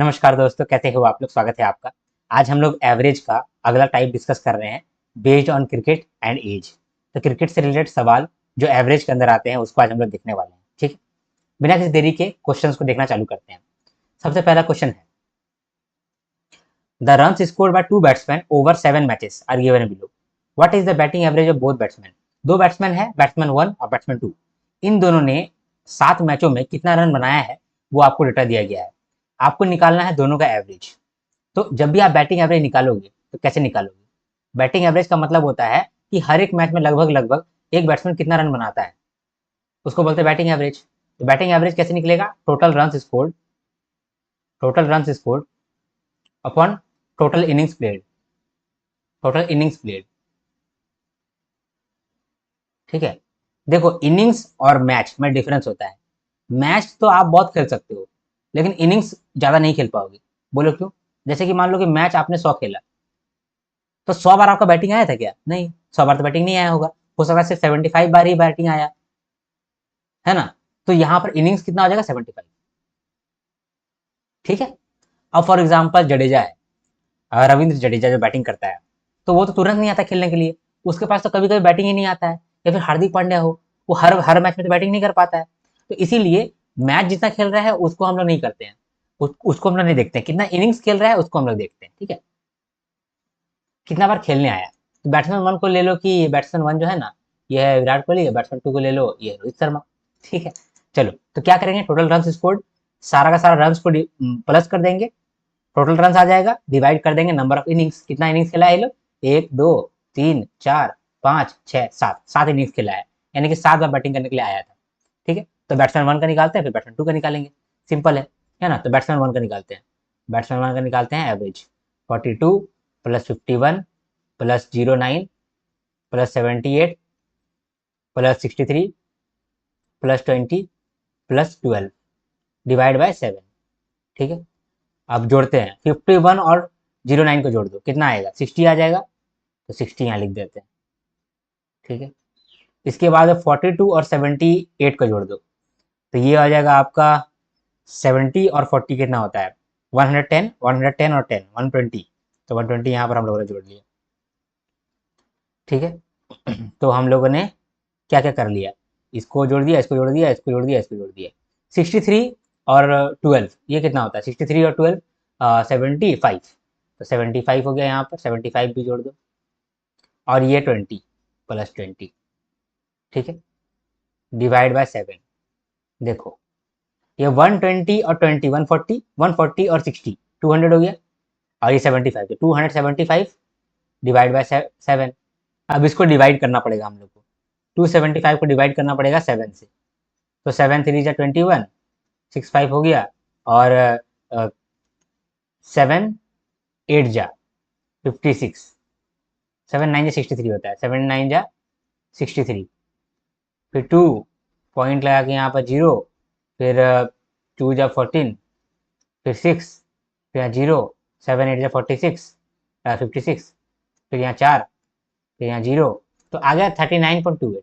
नमस्कार दोस्तों, कैसे हो आप लोग। स्वागत है आपका। आज हम लोग एवरेज का अगला टाइप डिस्कस कर रहे हैं, based on cricket and age. तो क्रिकेट से रिलेटेड सवाल जो एवरेज के अंदर आते हैं उसको आज हम लोग देखने वाले हैं। ठीक है, बिना किसी देरी के क्वेश्चंस को देखना चालू करते हैं। सबसे पहला क्वेश्चन है, the run scored by two batsman over 7 matches are given below. What is the batting average of both batsman. दो बैट्समैन है, बैट्समैन 1 और बैट्समैन 2। इन दोनों ने 7 मैचों में कितना रन बनाया है वो आपको डेटा दिया गया है। आपको निकालना है दोनों का एवरेज। तो जब भी आप बैटिंग एवरेज निकालोगे तो कैसे निकालोगे। बैटिंग एवरेज का मतलब होता है कि हर एक मैच में लगभग लगभग एक बैट्समैन कितना रन बनाता है, उसको बोलते हैं बैटिंग एवरेज। तो बैटिंग एवरेज कैसे निकलेगा, total run scored upon total innings played. ठीक है, देखो इनिंग्स और मैच में डिफरेंस होता है। मैच तो आप बहुत खेल सकते हो, लेकिन इनिंग्स ज्यादा नहीं खेल पाओगे। बोलो क्यों। जैसे कि मान लो कि मैच आपने 100 खेला, तो 100 बार आपका बैटिंग आया था क्या, नहीं। 100 बार तो बैटिंग नहीं आया होगा, हो सकता है सिर्फ 75 बार ही बैटिंग आया है ना। तो यहाँ पर इनिंग्स कितना हो जाएगा, 75। ठीक है। अब फॉर एग्जाम्पल जडेजा है, रविंद्र जडेजा जो बैटिंग करता है, तो वो तो तुरंत नहीं आता खेलने के लिए। उसके पास तो कभी कभी बैटिंग ही नहीं आता है। या फिर हार्दिक पांड्या हो, वो हर हर मैच में तो बैटिंग नहीं कर पाता है। तो इसीलिए मैच जितना खेल रहा है उसको हम लोग नहीं करते हैं, उसको हम लोग नहीं देखते हैं। कितना इनिंग्स खेल रहा है उसको हम लोग देखते हैं। ठीक है, कितना बार खेलने आया। तो बैट्समैन 1 को ले लो कि बैट्समैन 1 जो है ना, ये है विराट कोहली। बैट्समैन 2 को ले लो, ये रोहित शर्मा। ठीक है, चलो तो क्या करेंगे, टोटल रन स्कोर्ड, सारा का सारा रन को प्लस कर देंगे। टोटल रन आ जाएगा, डिवाइड कर देंगे नंबर ऑफ इनिंग्स, कितना इनिंग्स खेला है ये लोग, 1 2 3 4 5 6 7, 7 इनिंग्स खेला है। यानी कि 7 बार बैटिंग करने के लिए आया था। ठीक है, तो बैट्समैन 1 का निकालते हैं, फिर बैट्समैन 2 का निकालेंगे। सिंपल है ना। तो बैट्समैन 1 का निकालते हैं, बैट्समैन 1 का निकालते हैं average, 42 plus 51 plus 09 plus 78 plus 63 plus 20 plus 12 divide by 7। ठीक है, अब जोड़ते हैं, 51 और 09 को जोड़ दो, कितना आएगा, 60 आ जाएगा। तो 60 यहाँ लिख देते हैं। ठीक है, इसके बाद 42 और 78 को जोड़ दो, तो ये आ जाएगा आपका 70 और 40 कितना होता है, 110, 110 और 10 120। तो 120 यहाँ पर हम लोगों ने जोड़ लिया। ठीक है, तो हम लोगों ने क्या क्या कर लिया, इसको जोड़ दिया, इसको जोड़ दिया, इसको जोड़ दिया, इसको जोड़ दिया। 63 और 12 ये कितना होता है, 63 और 12 75। तो 75 हो गया, यहाँ पर 75 भी जोड़ दो, और ये 20 प्लस 20। ठीक है, डिवाइड बाय 7। देखो ये 120 और 20 140, 140 और 60 200 हो गया, और ये 75 तो 275 डिवाइड बाय 7। अब इसको डिवाइड करना पड़ेगा हम लोग को, 275 को डिवाइड करना पड़ेगा 7 से। तो 7 3 जा 21, 65 हो गया, और 7 8 जा 56, 7 9 जा 63 होता है, 7 9 जा 63। फिर 2 पॉइंट लगा के यहाँ पर 0, फिर 2 जा 14, फिर 6, फिर यहाँ 0, 7 8 जा 46 56, फिर यहाँ 4, फिर यहाँ 0। तो आ गया 39.28,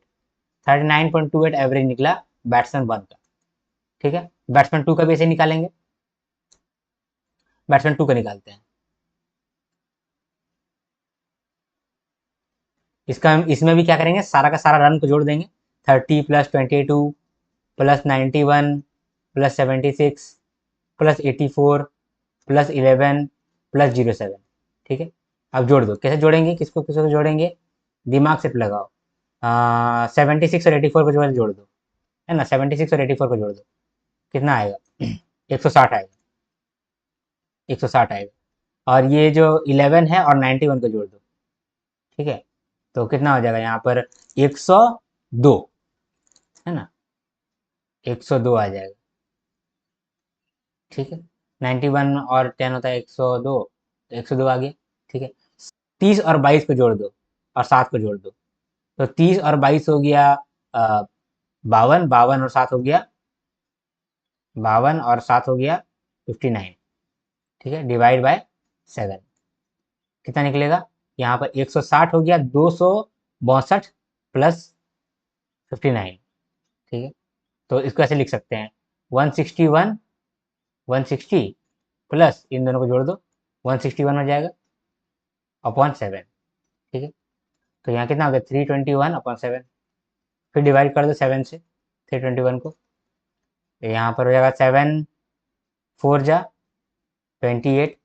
39.28 एवरेज निकला बैट्समैन 1 का। ठीक है, बैट्समैन 2 का भी ऐसे निकालेंगे, बैट्समैन 2 का निकालते हैं। इसका इसमें भी क्या करेंगे, सारा का सारा रन को जोड़ देंगे, 30 plus 22 plus 91 plus 76 plus 84 plus 11 plus 07। ठीक है, अब जोड़ दो, कैसे जोड़ेंगे, किसको किसको जोड़ेंगे, दिमाग से लगाओ। 76 और 84 को जोड़ दो, है ना, 76 और 84 को जोड़ दो, कितना आएगा 160 आएगा, 160 आएगा। और ये जो 11 है और 91 को जोड़ दो। ठीक है, तो कितना हो जाएगा यहाँ पर 102, है ना, 102 आ जाएगा। ठीक है, 91 और 10 होता है 102, तो 102 आ गया। ठीक है, 30 और 22 को जोड़ दो, और 7 को जोड़ दो, तो 30 और 22 हो गया 52, 52 और 7 हो गया 52 और 7 हो गया 59। ठीक है, डिवाइड बाय 7, कितना निकलेगा, यहाँ पर 160 हो गया 262 प्लस 59। ठीक है, तो इसको ऐसे लिख सकते हैं, 161 160 प्लस इन दोनों को जोड़ दो, 161 हो जाएगा अपॉन 7। ठीक है, तो यहाँ कितना हो गया 321 अपॉन 7। फिर डिवाइड कर दो 7 से 321 को, तो यहाँ पर हो जाएगा 7 4 जा 28,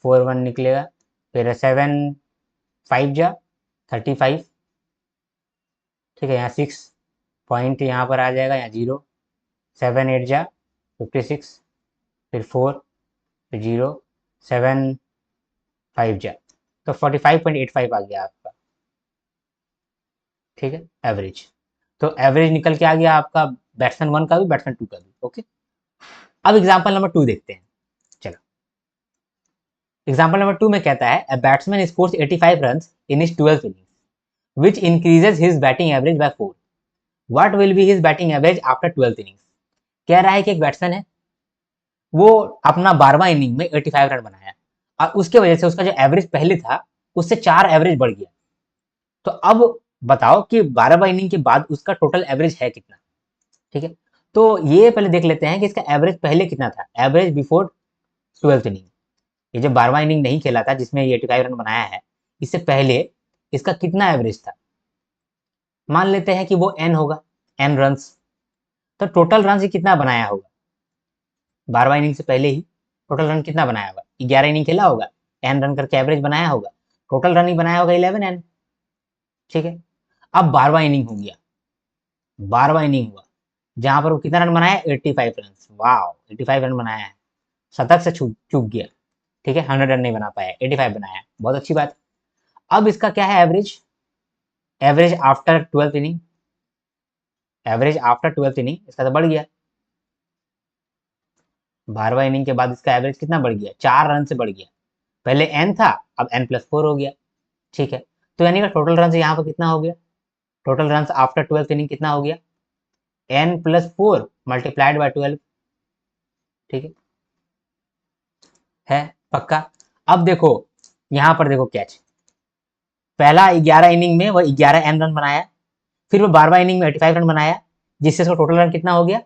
4 1 निकलेगा, फिर 7 5 जा 35। ठीक है, यहाँ 6 पॉइंट यहाँ पर आ जाएगा, यहाँ 0, 7 8 जा 56, फिर 4, फिर 0, 7 5 जा, तो 45.85 आ गया आपका। ठीक है, एवरेज। तो एवरेज निकल के आ गया आपका बैट्समैन 1 का भी, बैट्समैन 2 का भी। ओके, अब एग्जाम्पल नंबर 2 देखते हैं। चलो, एग्जाम्पल नंबर 2 में कहता है, a batsman scores 85 run in his 12th innings which increases his batting average by 4। What will be his batting average after 12th innings. कह रहा है कि एक बैट्समैन है, वो अपना 12वां इनिंग में 85 रन बनाया और उसके वजह से उसका जो एवरेज पहले था उससे 4 एवरेज बढ़ गया। तो अब बताओ कि 12वां इनिंग के बाद उसका टोटल एवरेज है कितना। ठीक है, तो ये पहले देख लेते हैं कि इसका एवरेज पहले कितना था, एवरेज बिफोर 12th इनिंग। ये जो 12वां इनिंग नहीं खेला था जिसमें ये 85 रन बनाया है, इससे पहले इसका कितना एवरेज था। मान लेते हैं कि वो एन होगा, एन रन। तो टोटल रन कितना बनाया होगा 12वां इनिंग से पहले ही, टोटल रन कितना बनाया होगा, 11 इनिंग खेला होगा, एन रन करके एवरेज बनाया होगा, टोटल रन ही बनाया होगा 11 एन। ठीक है, अब 12वां इनिंग हो गया, 12वां इनिंग हुआ जहां पर वो कितना रन बनाया 85 रन। वाह, 85 रन बनाया है, शतक से चूक गया। ठीक है, 100 रन नहीं बना पाया, 85 बनाया, बहुत अच्छी बात। अब इसका क्या है average, average after 12th inning, average after 12th inning इसका तो बढ़ गया। 12वां इनिंग के बाद इसका एवरेज कितना बढ़ गया, 4 रन से बढ़ गया। पहले एन था, अब एन प्लस 4 हो गया। ठीक है, तो यानी कि टोटल रन यहाँ पर कितना हो गया, total run after 12th inning कितना हो गया, एन प्लस 4 मल्टीप्लाइड बाय 12। ठीक है पक्का। अब देखो यहाँ पर देखो कैच, पहला 11 इनिंग में वो 11 एन रन बनाया, फिर वो 12वां इनिंग में 85 रन बनाया, जिससे उसका टोटल रन कितना हो गया,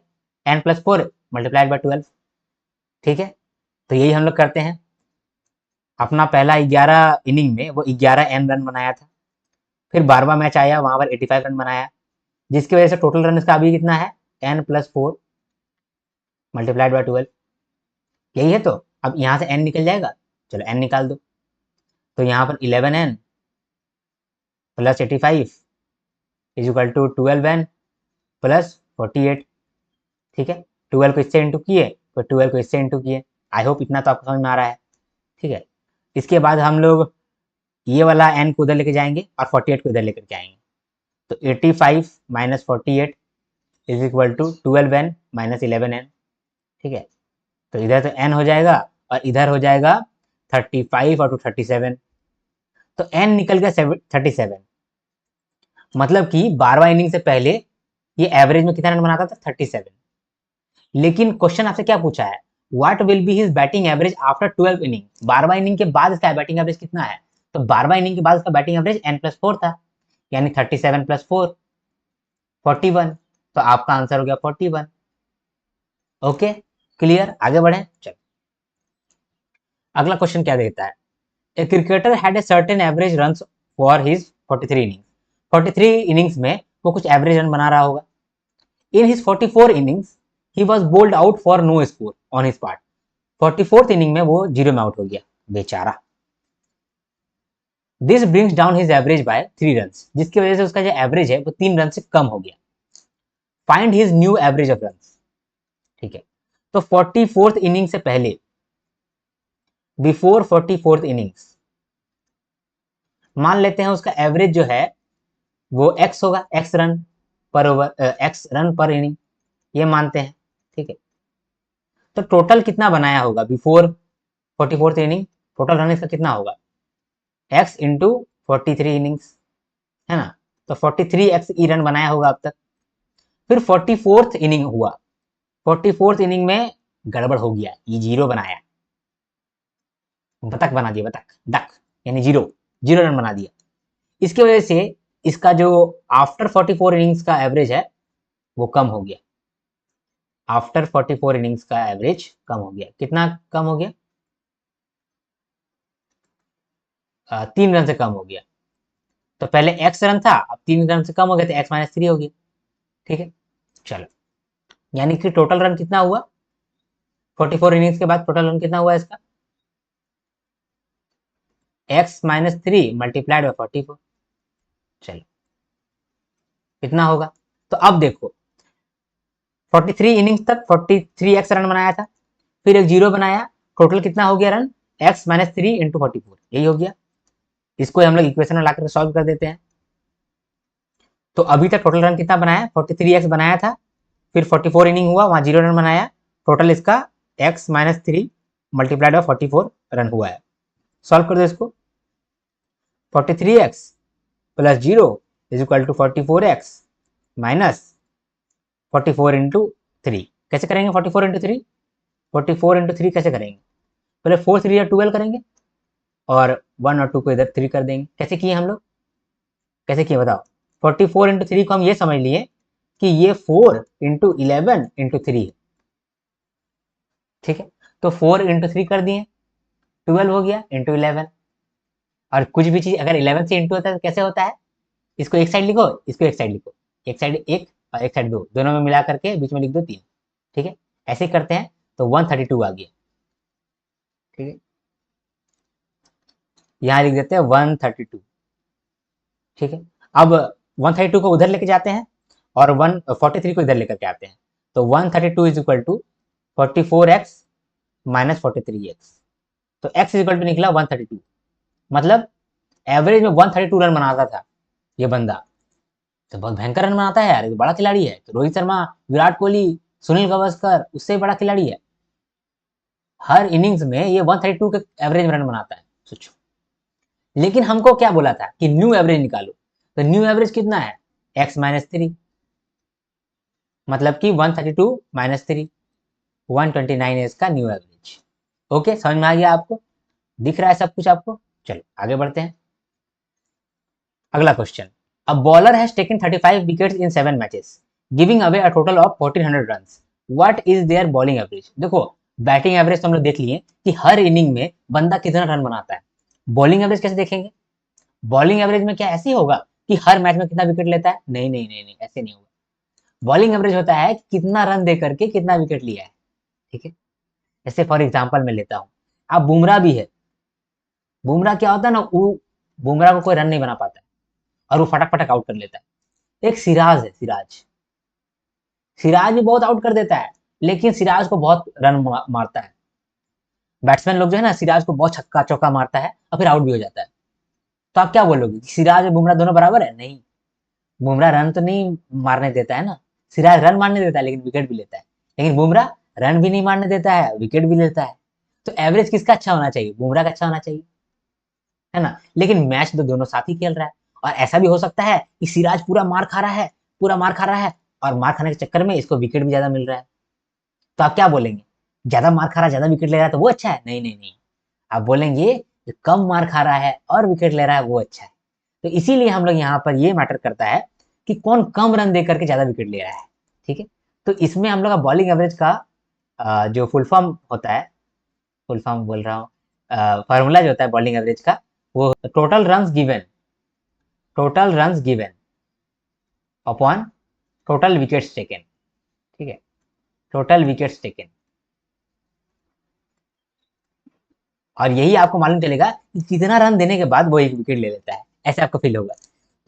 एन प्लस 4 मल्टीप्लाइड बाय 12। ठीक है, तो यही हम लोग करते हैं, अपना पहला 11 इनिंग में वो 11 एन रन बनाया था, फिर 12वां मैच आया वहां पर 85 रन बनाया, जिसकी वजह से टोटल रन इसका अभी कितना है, एन प्लस 4 मल्टीप्लाइड बाय 12। यही है, तो अब यहाँ से एन निकल जाएगा, चलो एन निकाल दो। तो यहाँ पर 11n plus 85 is equal to 12n plus 48। ठीक है, 12 को इससे इंटू किए तो 12 को इससे इंटू किए। आई होप इतना तो आपको समझ में आ रहा है। ठीक है, इसके बाद हम लोग ये वाला n को उधर लेके जाएंगे और 48 को इधर लेकर के आएंगे, तो 85 minus 48 is equal to 12n minus 11n। ठीक है, तो इधर तो n हो जाएगा और इधर हो जाएगा 35 और 37, तो n निकल गया 37। मतलब कि 12वां इनिंग से पहले ये एवरेज में कितना रन बनाता था 37। लेकिन क्वेश्चन आपसे क्या पूछा है, what will be his batting average after 12 inning. 12वां इनिंग के बाद इसका बैटिंग एवरेज कितना है, तो 12वां इनिंग के बाद इसका बैटिंग एवरेज n प्लस 4 था, यानी 37 प्लस 4 41। तो आपका आंसर हो गया 41। ओके, क्लियर, आगे बढ़े। चलो, अगला क्वेश्चन क्या देता है, a cricketer had a certain average run for his 43 innings. 43 innings में वो कुछ एवरेज रन बना रहा होगा। इन हिज 44 इनिंग्स ही was bowled out for no score on his part. 44th inning में वो जीरो में आउट हो गया बेचारा। This brings down his average by 3 run, जिसकी वजह से उसका जो एवरेज है वो 3 रन से कम हो गया। Find his new average of run. ठीक है, तो 44th इनिंग से पहले, बिफोर 44th इनिंग्स, मान लेते हैं उसका एवरेज जो है वो एक्स होगा, एक्स रन पर ओवर, एक्स रन पर इनिंग, ये मानते हैं। ठीक है, तो टोटल कितना बनाया होगा before 44th inning, total run इसका कितना होगा, एक्स इंटू 43 इनिंग्स, है ना। तो 43x ई रन बनाया होगा अब तक। फिर 44th इनिंग हुआ, 44th इनिंग में गड़बड़ हो गया, ये जीरो बनाया, बतख बना दिया, बतख डक, यानी जीरो, जीरो रन बना दिया। इसकी वजह से इसका जो आफ्टर 44 इनिंग्स का एवरेज है वो कम हो गया। आफ्टर 44 इनिंग्स का एवरेज कम हो गया। कितना कम हो गया? 3 रन से कम हो गया। तो पहले एक्स रन था, अब 3 रन से कम हो गया तो एक्स माइनस 3 हो गया। ठीक है, चलो, यानी कि टोटल रन कितना हुआ 44 इनिंग्स के बाद? टोटल रन कितना हुआ इसका? X minus 3 multiplied by 44। चलो, कितना होगा? तो अब देखो, 43 इनिंग्स तक 43 एक्स रन बनाया था, फिर एक जीरो बनाया, टोटल कितना हो गया रन? एक्स माइनस 3 इंटू 44, यही हो गया। इसको हम लोग इक्वेशन में लाकर सॉल्व कर देते हैं। तो अभी तक टोटल रन कितना बनाया? 43 एक्स बनाया था, फिर 44 इनिंग हुआ, वहां 0 रन बनाया, टोटल इसका X minus 3 multiplied by 44 run हुआ है। सॉल्व कर दो इसको। 43x plus 0 is equal to 44x minus 44 into 3। कैसे करेंगे 44 इंटू 3? 44 इंटू 3 कैसे करेंगे? पहले 4 3 या 12 करेंगे और 1 और 2 को इधर 3 कर देंगे। कैसे किए हम लोग? कैसे किए बताओ? 44 इंटू 3 को हम ये समझ लिए कि ये 4 इंटू 11 इंटू 3 है। ठीक है, तो 4 इंटू 3 कर दिए, 12 हो गया इंटू 11। और कुछ भी चीज अगर 11 से इंटू होता है तो कैसे होता है? इसको एक साइड लिखो, इसको एक साइड लिखो, एक साइड एक और एक साइड दो, दोनों में मिला करके बीच में लिख दो 3। ठीक है, ऐसे ही करते हैं तो 132 आ गया। ठीक है, यहाँ लिख देते हैं 132। ठीक है, अब 132 को उधर लेके जाते हैं और 143 को इधर लेकर के आते हैं, तो 132 is equal to 44x minus 43x। तो x इज इक्वल टू निकला 132। मतलब एवरेज में 132 रन बनाता था ये बंदा। तो बहुत भयंकर रन बनाता है यार, ये बड़ा खिलाड़ी है। तो रोहित शर्मा, विराट कोहली, सुनील गावस्कर उससे बड़ा खिलाड़ी है। हर इनिंग्स में ये 132 के एवरेज में रन बनाता है, सोचो। लेकिन हमको क्या बोला था कि न्यू एवरेज निकालो, तो न्यू एवरेज कितना है? एक्स माइनस 3, मतलब कि 132 माइनस 3, 129 है इसका न्यू एवरेज। ओके, समझ में आ गया आपको? दिख रहा है सब कुछ आपको? चलो आगे बढ़ते हैं। अगला question, a bowler has taken 35 wickets in 7 matches giving away a total of 1400 runs, what is their bowling average? देखो, बैटिंग एवरेज तो हम लोग देख लिए कि हर इनिंग में बंदा कितना रन बनाता है। बॉलिंग एवरेज कैसे देखेंगे? बॉलिंग एवरेज में क्या ऐसे ही होगा कि हर मैच में कितना विकेट लेता है? नहीं नहीं नहीं नहीं, ऐसे नहीं होगा। बॉलिंग एवरेज होता है कितना रन दे करके कितना विकेट लिया है। ठीक है, जैसे फॉर एग्जाम्पल मैं लेता हूँ, अब बुमराह भी है। बुमराह क्या होता है ना, वो बुमराह को कोई रन नहीं बना पाता है और वो फटक फटक आउट कर लेता है। एक सिराज है, सिराज, सिराज भी बहुत आउट कर देता है, लेकिन सिराज को बहुत रन मारता है। बैट्समैन लोग जो है ना, सिराज को बहुत छक्का चौका मारता है और फिर आउट भी हो जाता है। तो आप क्या बोलोगे, सिराज और बुमराह दोनों बराबर है? नहीं, बुमराह रन तो नहीं मारने देता है ना। सिराज रन मारने देता है लेकिन विकेट भी लेता है, लेकिन बुमराह रन भी नहीं मारने देता है, विकेट भी लेता है। तो एवरेज किसका अच्छा होना चाहिए? बुमराह का अच्छा होना चाहिए, है ना। लेकिन मैच तो दोनों साथ ही खेल रहा है, और ऐसा भी हो सकता है कि सिराज पूरा मार खा रहा है, पूरा मार खा रहा है, और मार खाने के चक्कर में इसको विकेट भी ज्यादा मिल रहा है। तो आप क्या बोलेंगे? ज्यादा मार खा रहा है, ज्यादा विकेट ले रहा है तो वो अच्छा है? नहीं नहीं नहीं, आप बोलेंगे जो कम मार खा रहा है और विकेट ले रहा है वो अच्छा है। तो इसीलिए हम लोग यहाँ पर ये मैटर करता है कि कौन कम रन दे करके ज्यादा विकेट ले रहा है। ठीक है, तो इसमें हम लोग का बॉलिंग एवरेज का जो फुल फॉर्म होता है, फुल फॉर्म बोल रहा हूँ, फार्मूला जो होता है बॉलिंग एवरेज का, वो total runs given, total runs given upon total wickets taken. ठीक है, टोटल विकेट्स टेकन। और यही आपको मालूम चलेगा कि कितना रन देने के बाद वो एक विकेट ले लेता है, ऐसे आपको फील होगा।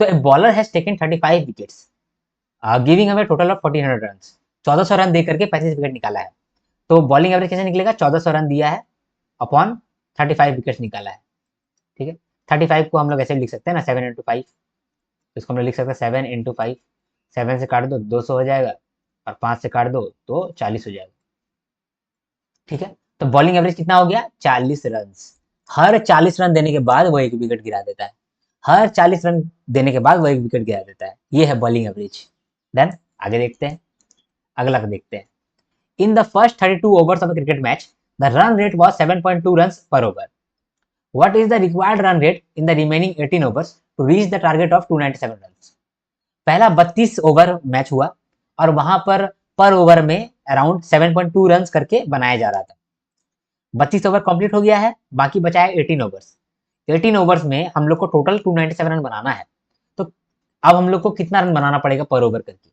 तो a bowler has taken 35 wickets giving away total of 1400 run, 1400 run दे करके 35 विकेट निकाला है। तो बॉलिंग एवरेज कैसे निकलेगा? 1400 रन दिया है अपॉन 35 विकेट्स निकाला है। ठीक है, 35 को हम लोग ऐसे लिख सकते हैं ना, 7 इंटू 5। इसको हम लोग लिख सकते हैं 7 इंटू 5, 7 से काट दो 200 हो जाएगा, और 5 से काट दो तो 40 हो जाएगा। ठीक है, तो बॉलिंग एवरेज कितना हो गया? 40 रन। हर 40 रन देने के बाद वो एक विकेट गिरा देता है, हर 40 रन देने के बाद वो एक विकेट गिरा देता है। ये है बॉलिंग एवरेज। देन आगे देखते हैं, अगला को देखते हैं। In the first 32 overs of a cricket match, the run rate was 7.2 runs per over. What is the required run rate in the remaining 18 overs to reach the target of 297 runs? पहला 32 over match हुआ और वहां पर over में around 7.2 run करके बनाया जा रहा था। 32 ओवर कंप्लीट हो गया है, बाकी बचा है 18 ओवर्स। 18 ओवर्स में हम लोग को टोटल 297 रन बनाना है। तो अब हम लोग को कितना रन बनाना पड़ेगा पर ओवर करके,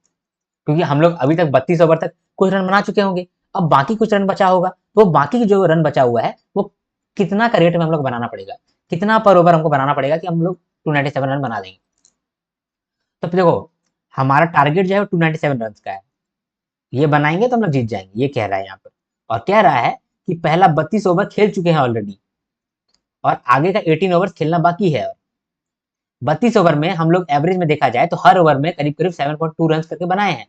क्योंकि हम लोग अभी तक 32 ओवर तक कुछ रन बना चुके होंगे, अब बाकी कुछ रन बचा होगा, तो बाकी जो रन बचा हुआ है वो कितना का रेट में हम लोग बनाना पड़ेगा, कितना पर ओवर हमको बनाना पड़ेगा कि हम लोग 297 रन बना देंगे। तो देखो हमारा टारगेट जो है 297 रन का है, ये बनाएंगे तो हम लोग जीत जाएंगे, ये कह रहा है यहाँ पर। और कह रहा है कि पहला 32 ओवर खेल चुके हैं ऑलरेडी और आगे का 18 ओवर खेलना बाकी है। 32 ओवर में हम लोग एवरेज में देखा जाए तो हर ओवर में करीब करीब 7.2 रन करके बनाए हैं,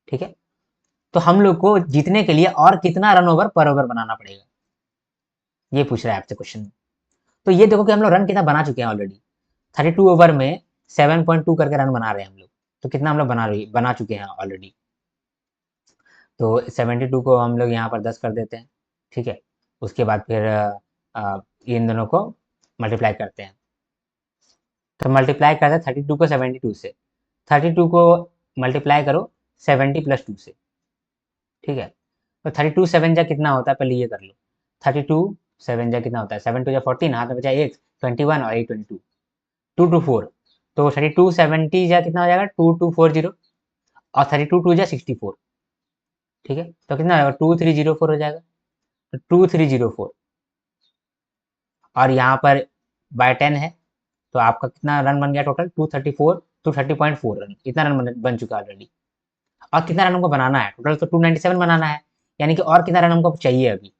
ठीक है। तो हम लोग को जीतने के लिए और कितना रन ओवर पर ओवर बनाना पड़ेगा, ये पूछ रहा है आपसे क्वेश्चन। तो ये देखो कि हम लोग रन कितना बना चुके हैं ऑलरेडी, 32 ओवर में 7.2 करके रन बना रहे हैं हम लोग। तो कितना हम लोग बना चुके हैं ऑलरेडी। तो 72 को हम लोग यहाँ पर 10 कर देते हैं, ठीक है। उसके बाद फिर इन दोनों को मल्टीप्लाई करते हैं। तो मल्टीप्लाई करते हैं 32 को 72 से, 32 को मल्टीप्लाई करो 70 प्लस 2 से, ठीक है। तो 32 7 जा कितना होता है, पहले ये कर लो। 32 7 जा कितना होता है, 7 2 जा 14, हाथ में बचा 1, 21 और 8 22, 2 2 4। तो 32 70 जा कितना हो जाएगा, 2240, और 32 2 जा 64, ठीक है। तो कितना हो जाएगा, 2304 हो जाएगा। तो 2304 और यहाँ पर बाय 10 है, तो आपका कितना रन बन गया टोटल, 234, 230.4 रन, इतना रन बन चुका है ऑलरेडी। और कितना रन हमको बनाना है, टोटल तो 297 बनाना है, यानी कि और कितना रन हमको चाहिए अभी,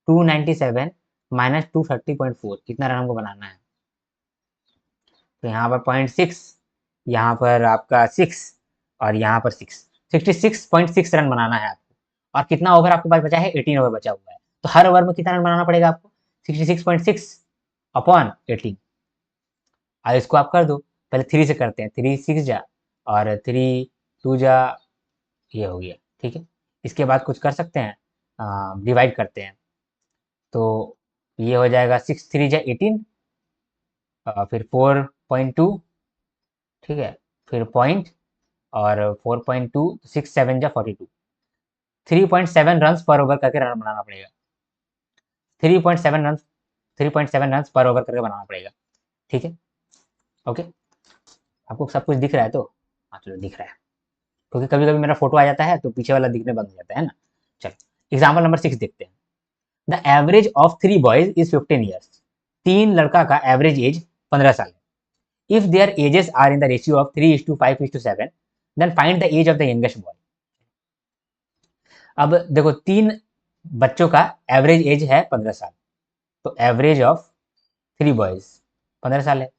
297 माइनस 230.4, कितना रन हमको बनाना है। तो यहाँ पर 0.6, यहाँ पर आपका 6 और यहाँ पर 6, 66.6 रन बनाना है आपको। और कितना ओवर आपके पास बचा है, 18 ओवर बचा हुआ है। तो हर ओवर में कितना रन बनाना पड़ेगा आपको, 66.6 अपॉन 18। और इसको आप कर दो, पहले 3 से करते हैं, 3 6 जा और 3 2 जा, ये हो गया, ठीक है। इसके बाद कुछ कर सकते हैं, डिवाइड करते हैं। तो ये हो जाएगा 6 3 जा 18, फिर 4.2, ठीक है, फिर पॉइंट, और 4.2 6 7 जा 42, 3.7 रन पर ओवर करके रन बनाना पड़ेगा। 3.7 रन, 3.7 रन पर ओवर करके बनाना पड़ेगा, ठीक है। ओके, आपको सब कुछ दिख रहा है तो, हाँ चलो दिख रहा है, क्योंकि कभी कभी मेरा फोटो आ जाता है तो पीछे वाला दिखने बंद हो जाता है ना। चलो एग्जाम्पल नंबर 6 देखते हैं। The average of 3 boys is 15 years. 3 लड़का का एवरेज एज 15 साल है। If their ages are in the ratio of 3:5:7, then find the age of the youngest boy. अब देखो 3 बच्चों का एवरेज एज है 15 साल, तो एवरेज ऑफ 3 बॉयज 15 साल है।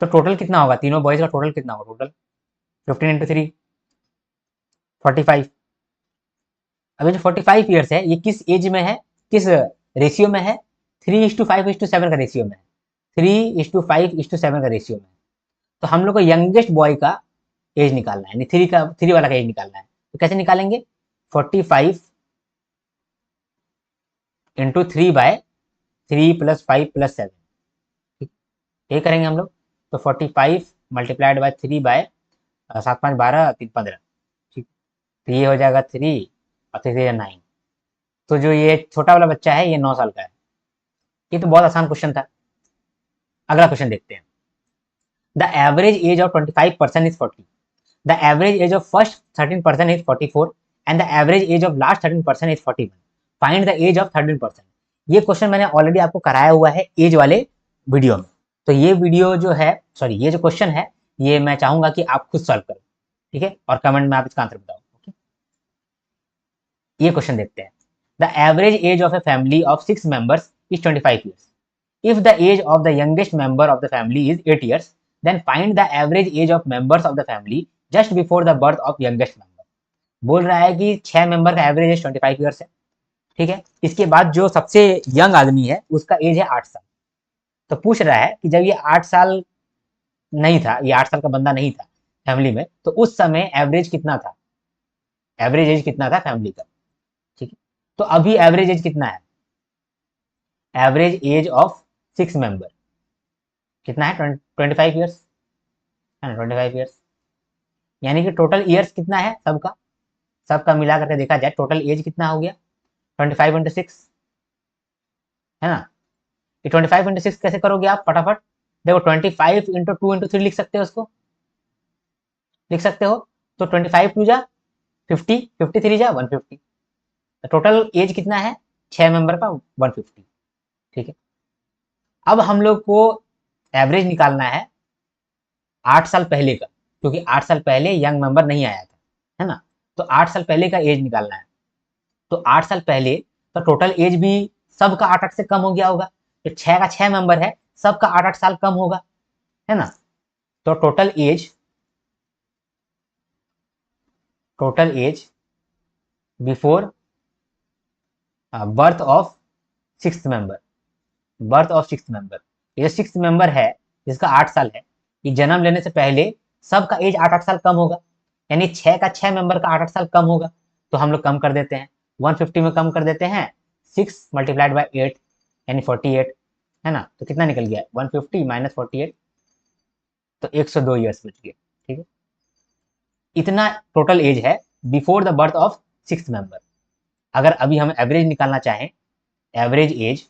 तो टोटल कितना होगा, तीनों बॉयज का टोटल कितना होगा, टोटल 15 इंटू 3 45। अभी जो 45 ईयर्स है ये किस एज में है, किस रेशियो में है, 3:5:7 का रेशियो में है, 3:5:7 का रेशियो में है। तो हम लोग को यंगेस्ट बॉय का एज निकालना है, यानी 3 वाला का एज निकालना है। तो कैसे निकालेंगे, 45 इंटू 3/3 प्लस 5 प्लस 7, ठीक, ये करेंगे हम लोग। तो 45 मल्टीप्लाइड बाय 3 बाय 7 5 12 3 15, ठीक। तो ये हो जाएगा 3 और 3 9। तो जो ये छोटा वाला बच्चा है ये 9 साल का है। ये तो बहुत आसान क्वेश्चन था। अगला क्वेश्चन देखते हैं। The average age of 25% is 40। The average age of first 13% is 44 and the average age of last 13% is 41। Find the age of 13%। ये क्वेश्चन मैंने ऑलरेडी आपको कराया हुआ है एज वाले वीडियो में। तो ये वीडियो जो है, सॉरी ये जो क्वेश्चन है, ये मैं चाहूंगा कि आप खुद सॉल्व करो, ठीक है, और कमेंट में आप इसका आंसर बताओ। ओके, ये क्वेश्चन देखते हैं। The average age of a family of 6 members is 25 years. If the age of the youngest member of the family is 8 years, then find the average age of members of the family just before the birth of youngest member. बोल रहा है कि 6 member का average as 25 years है, ठीक है। इसके बाद जो सबसे यंग आदमी है उसका एज है 8 साल। तो पूछ रहा है कि जब ये 8 साल नहीं था, ये 8 साल का बंदा नहीं था फैमिली में, तो उस समय एवरेज कितना था, एवरेज एज कितना था फैमिली का, ठीक है। तो अभी एवरेज एज कितना है, एवरेज एज ऑफ 6 मेंबर कितना है, 25 ईयर्स है ना, 25 ईयर्स। यानी कि टोटल ईयर्स कितना है सबका, सबका मिला करके देखा जाए टोटल एज कितना हो गया 25 × 6, है ना। ये 25 × 6 कैसे करोगे आप फटाफट, देखो 25 × 2 × 3 लिख सकते हो, उसको लिख सकते हो। तो 25 × 2 = 50, 53 = 150। टोटल एज कितना है 6 मेंबर का 150, ठीक है। अब हम लोग को एवरेज निकालना है 8 साल पहले का, क्योंकि 8 साल पहले यंग मेंबर नहीं आया था, है ना। तो 8 साल पहले का एज निकालना है। तो 8 साल पहले तो टोटल एज भी सबका 8-8 से कम हो गया होगा। तो 6 का 6 मेंबर है, सबका 8-8 साल कम होगा, है ना। तो total age before birth of sixth member, birth of sixth member, ये सिक्स्थ मेंबर है जिसका 8 साल है, ये जन्म लेने से पहले सबका एज 8-8 साल कम होगा, यानी 6 का 6 मेंबर का 8-8 साल कम होगा। तो हम लोग कम कर देते हैं, 150 में कम कर देते हैं, 6 × 8 यानी 48, है ना। तो कितना निकल गया 150 - 48, तो 102 ईयर्स बच गए, ठीक है। इतना टोटल एज है before the birth of sixth member. अगर अभी हम एवरेज निकालना चाहें, average age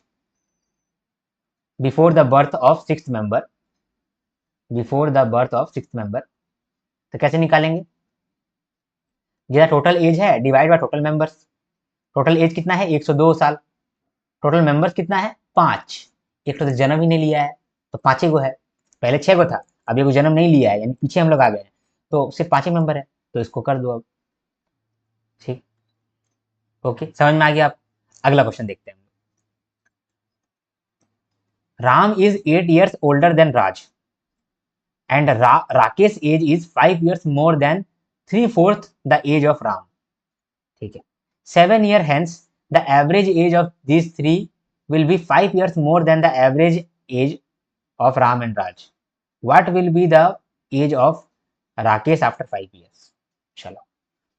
before the birth of sixth member, before the birth of sixth member, तो कैसे निकालेंगे, ये टोटल एज है divide by total members. Total age कितना है 102 साल, टोटल मेंबर्स कितना है 5, एक तो जन्म ही नहीं लिया है तो 5 ही गो है, पहले 6 गो था, अब एक जन्म नहीं लिया है यानी पीछे हम लोग आ गए हैं, तो सिर्फ 5 ही मेंबर है, तो इसको कर दो अब, ठीक। ओके, समझ में आ गया आप। अगला क्वेश्चन देखते हैं। Ram is 8 years older than Raj and Rakesh age is 5 years more than 3/4 the age of Ram, ठीक है। 7 year hence the average age of these three will be 5 years more than the average age of Ram and Raj. What will be the age of Rakesh after 5 years? चलो,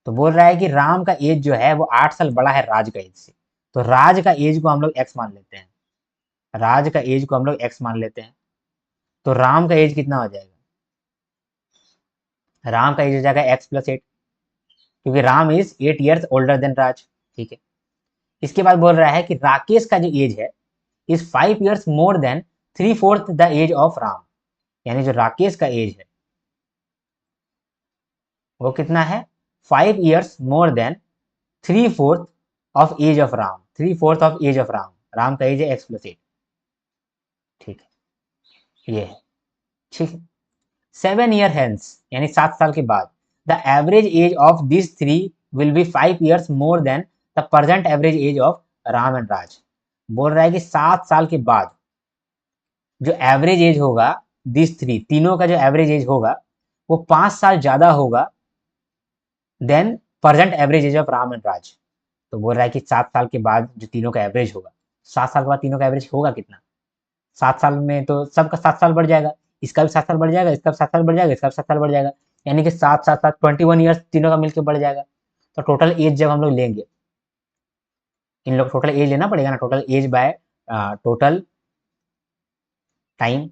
तो बोल रहा है कि राम का as जो है वो 8 साल बड़ा है राज का एज से, तो राज का एज को हम लोग x मान लेते हैं, राज का एज को हम लोग x मान लेते हैं। तो राम का एज कितना हो जाएगा, राम का एज हो जाएगा x + 8, क्योंकि Ram is 8 years older than Raj, ठीक है। इसके बाद बोल रहा है कि राकेश का जो एज है is 5 years more than 3/4 the age of Ram, यानी जो राकेश का एज है वो कितना है 5 years more than 3/4 of age of Ram, 3/4 of age of Ram, Ram का एज है x + 8, ठीक है, ये है, ठीक है। 7 year hence यानी 7 साल के बाद the average age of this three will be 5 years more than the present average age of Ram and Raj. बोल रहा है कि 7 साल के बाद जो एवरेज एज होगा दिस थ्री, तीनों का जो एवरेज एज होगा वो 5 साल ज्यादा होगा than present average age of Ram and Raj. तो बोल रहा है कि 7 साल के बाद जो तीनों का एवरेज होगा, 7 साल के बाद तीनों का एवरेज होगा कितना, 7 साल में तो सबका 7 साल बढ़ जाएगा, इसका भी 7 साल बढ़ जाएगा, इसका भी 7 साल बढ़ जाएगा, इसका भी 7 साल बढ़ जाएगा, यानी कि 7 7 7 21 ईयर्स तीनों का मिलकर बढ़ जाएगा। तो टोटल एज जब हम लोग लेंगे, इन लोग टोटल एज लेना पड़ेगा ना, total age by total time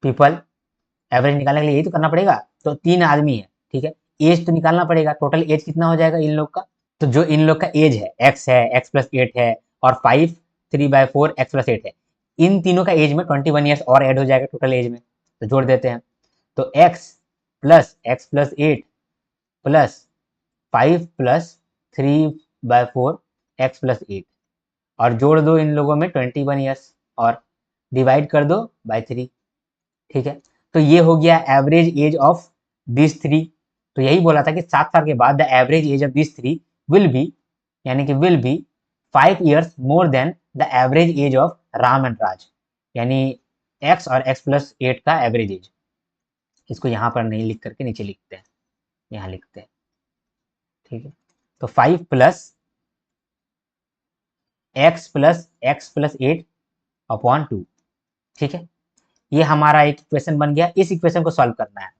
people, average निकालने के लिए यही तो करना पड़ेगा। तो 3 आदमी है, ठीक है, एज तो निकालना पड़ेगा, टोटल एज कितना हो जाएगा इन लोग का, तो जो इन लोग का एज है x है, x + 8 है, और 5 3/4 x + 8 है, इन तीनों का एज में 21 ईयर्स और ऐड हो जाएगा टोटल एज में, तो जोड़ देते हैं। तो x + x + 8 + 5 + 3/4 x + 8, और जोड़ दो इन लोगों में 21 ईयर्स और डिवाइड कर दो बाय 3, ठीक है। तो ये हो गया average age of this three. तो यही बोला था कि 7 साल के बाद the average age of this three will be, यानी कि will be 5 years more than the average age of Ram and Raj, यानी x और x + 8 का एवरेज एज। इसको यहाँ पर नहीं लिख करके नीचे लिखते हैं, यहाँ लिखते हैं, ठीक है। तो 5 + x + x + 8/2, ठीक है। ये हमारा एक इक्वेशन बन गया, इस इक्वेशन को सॉल्व करना है,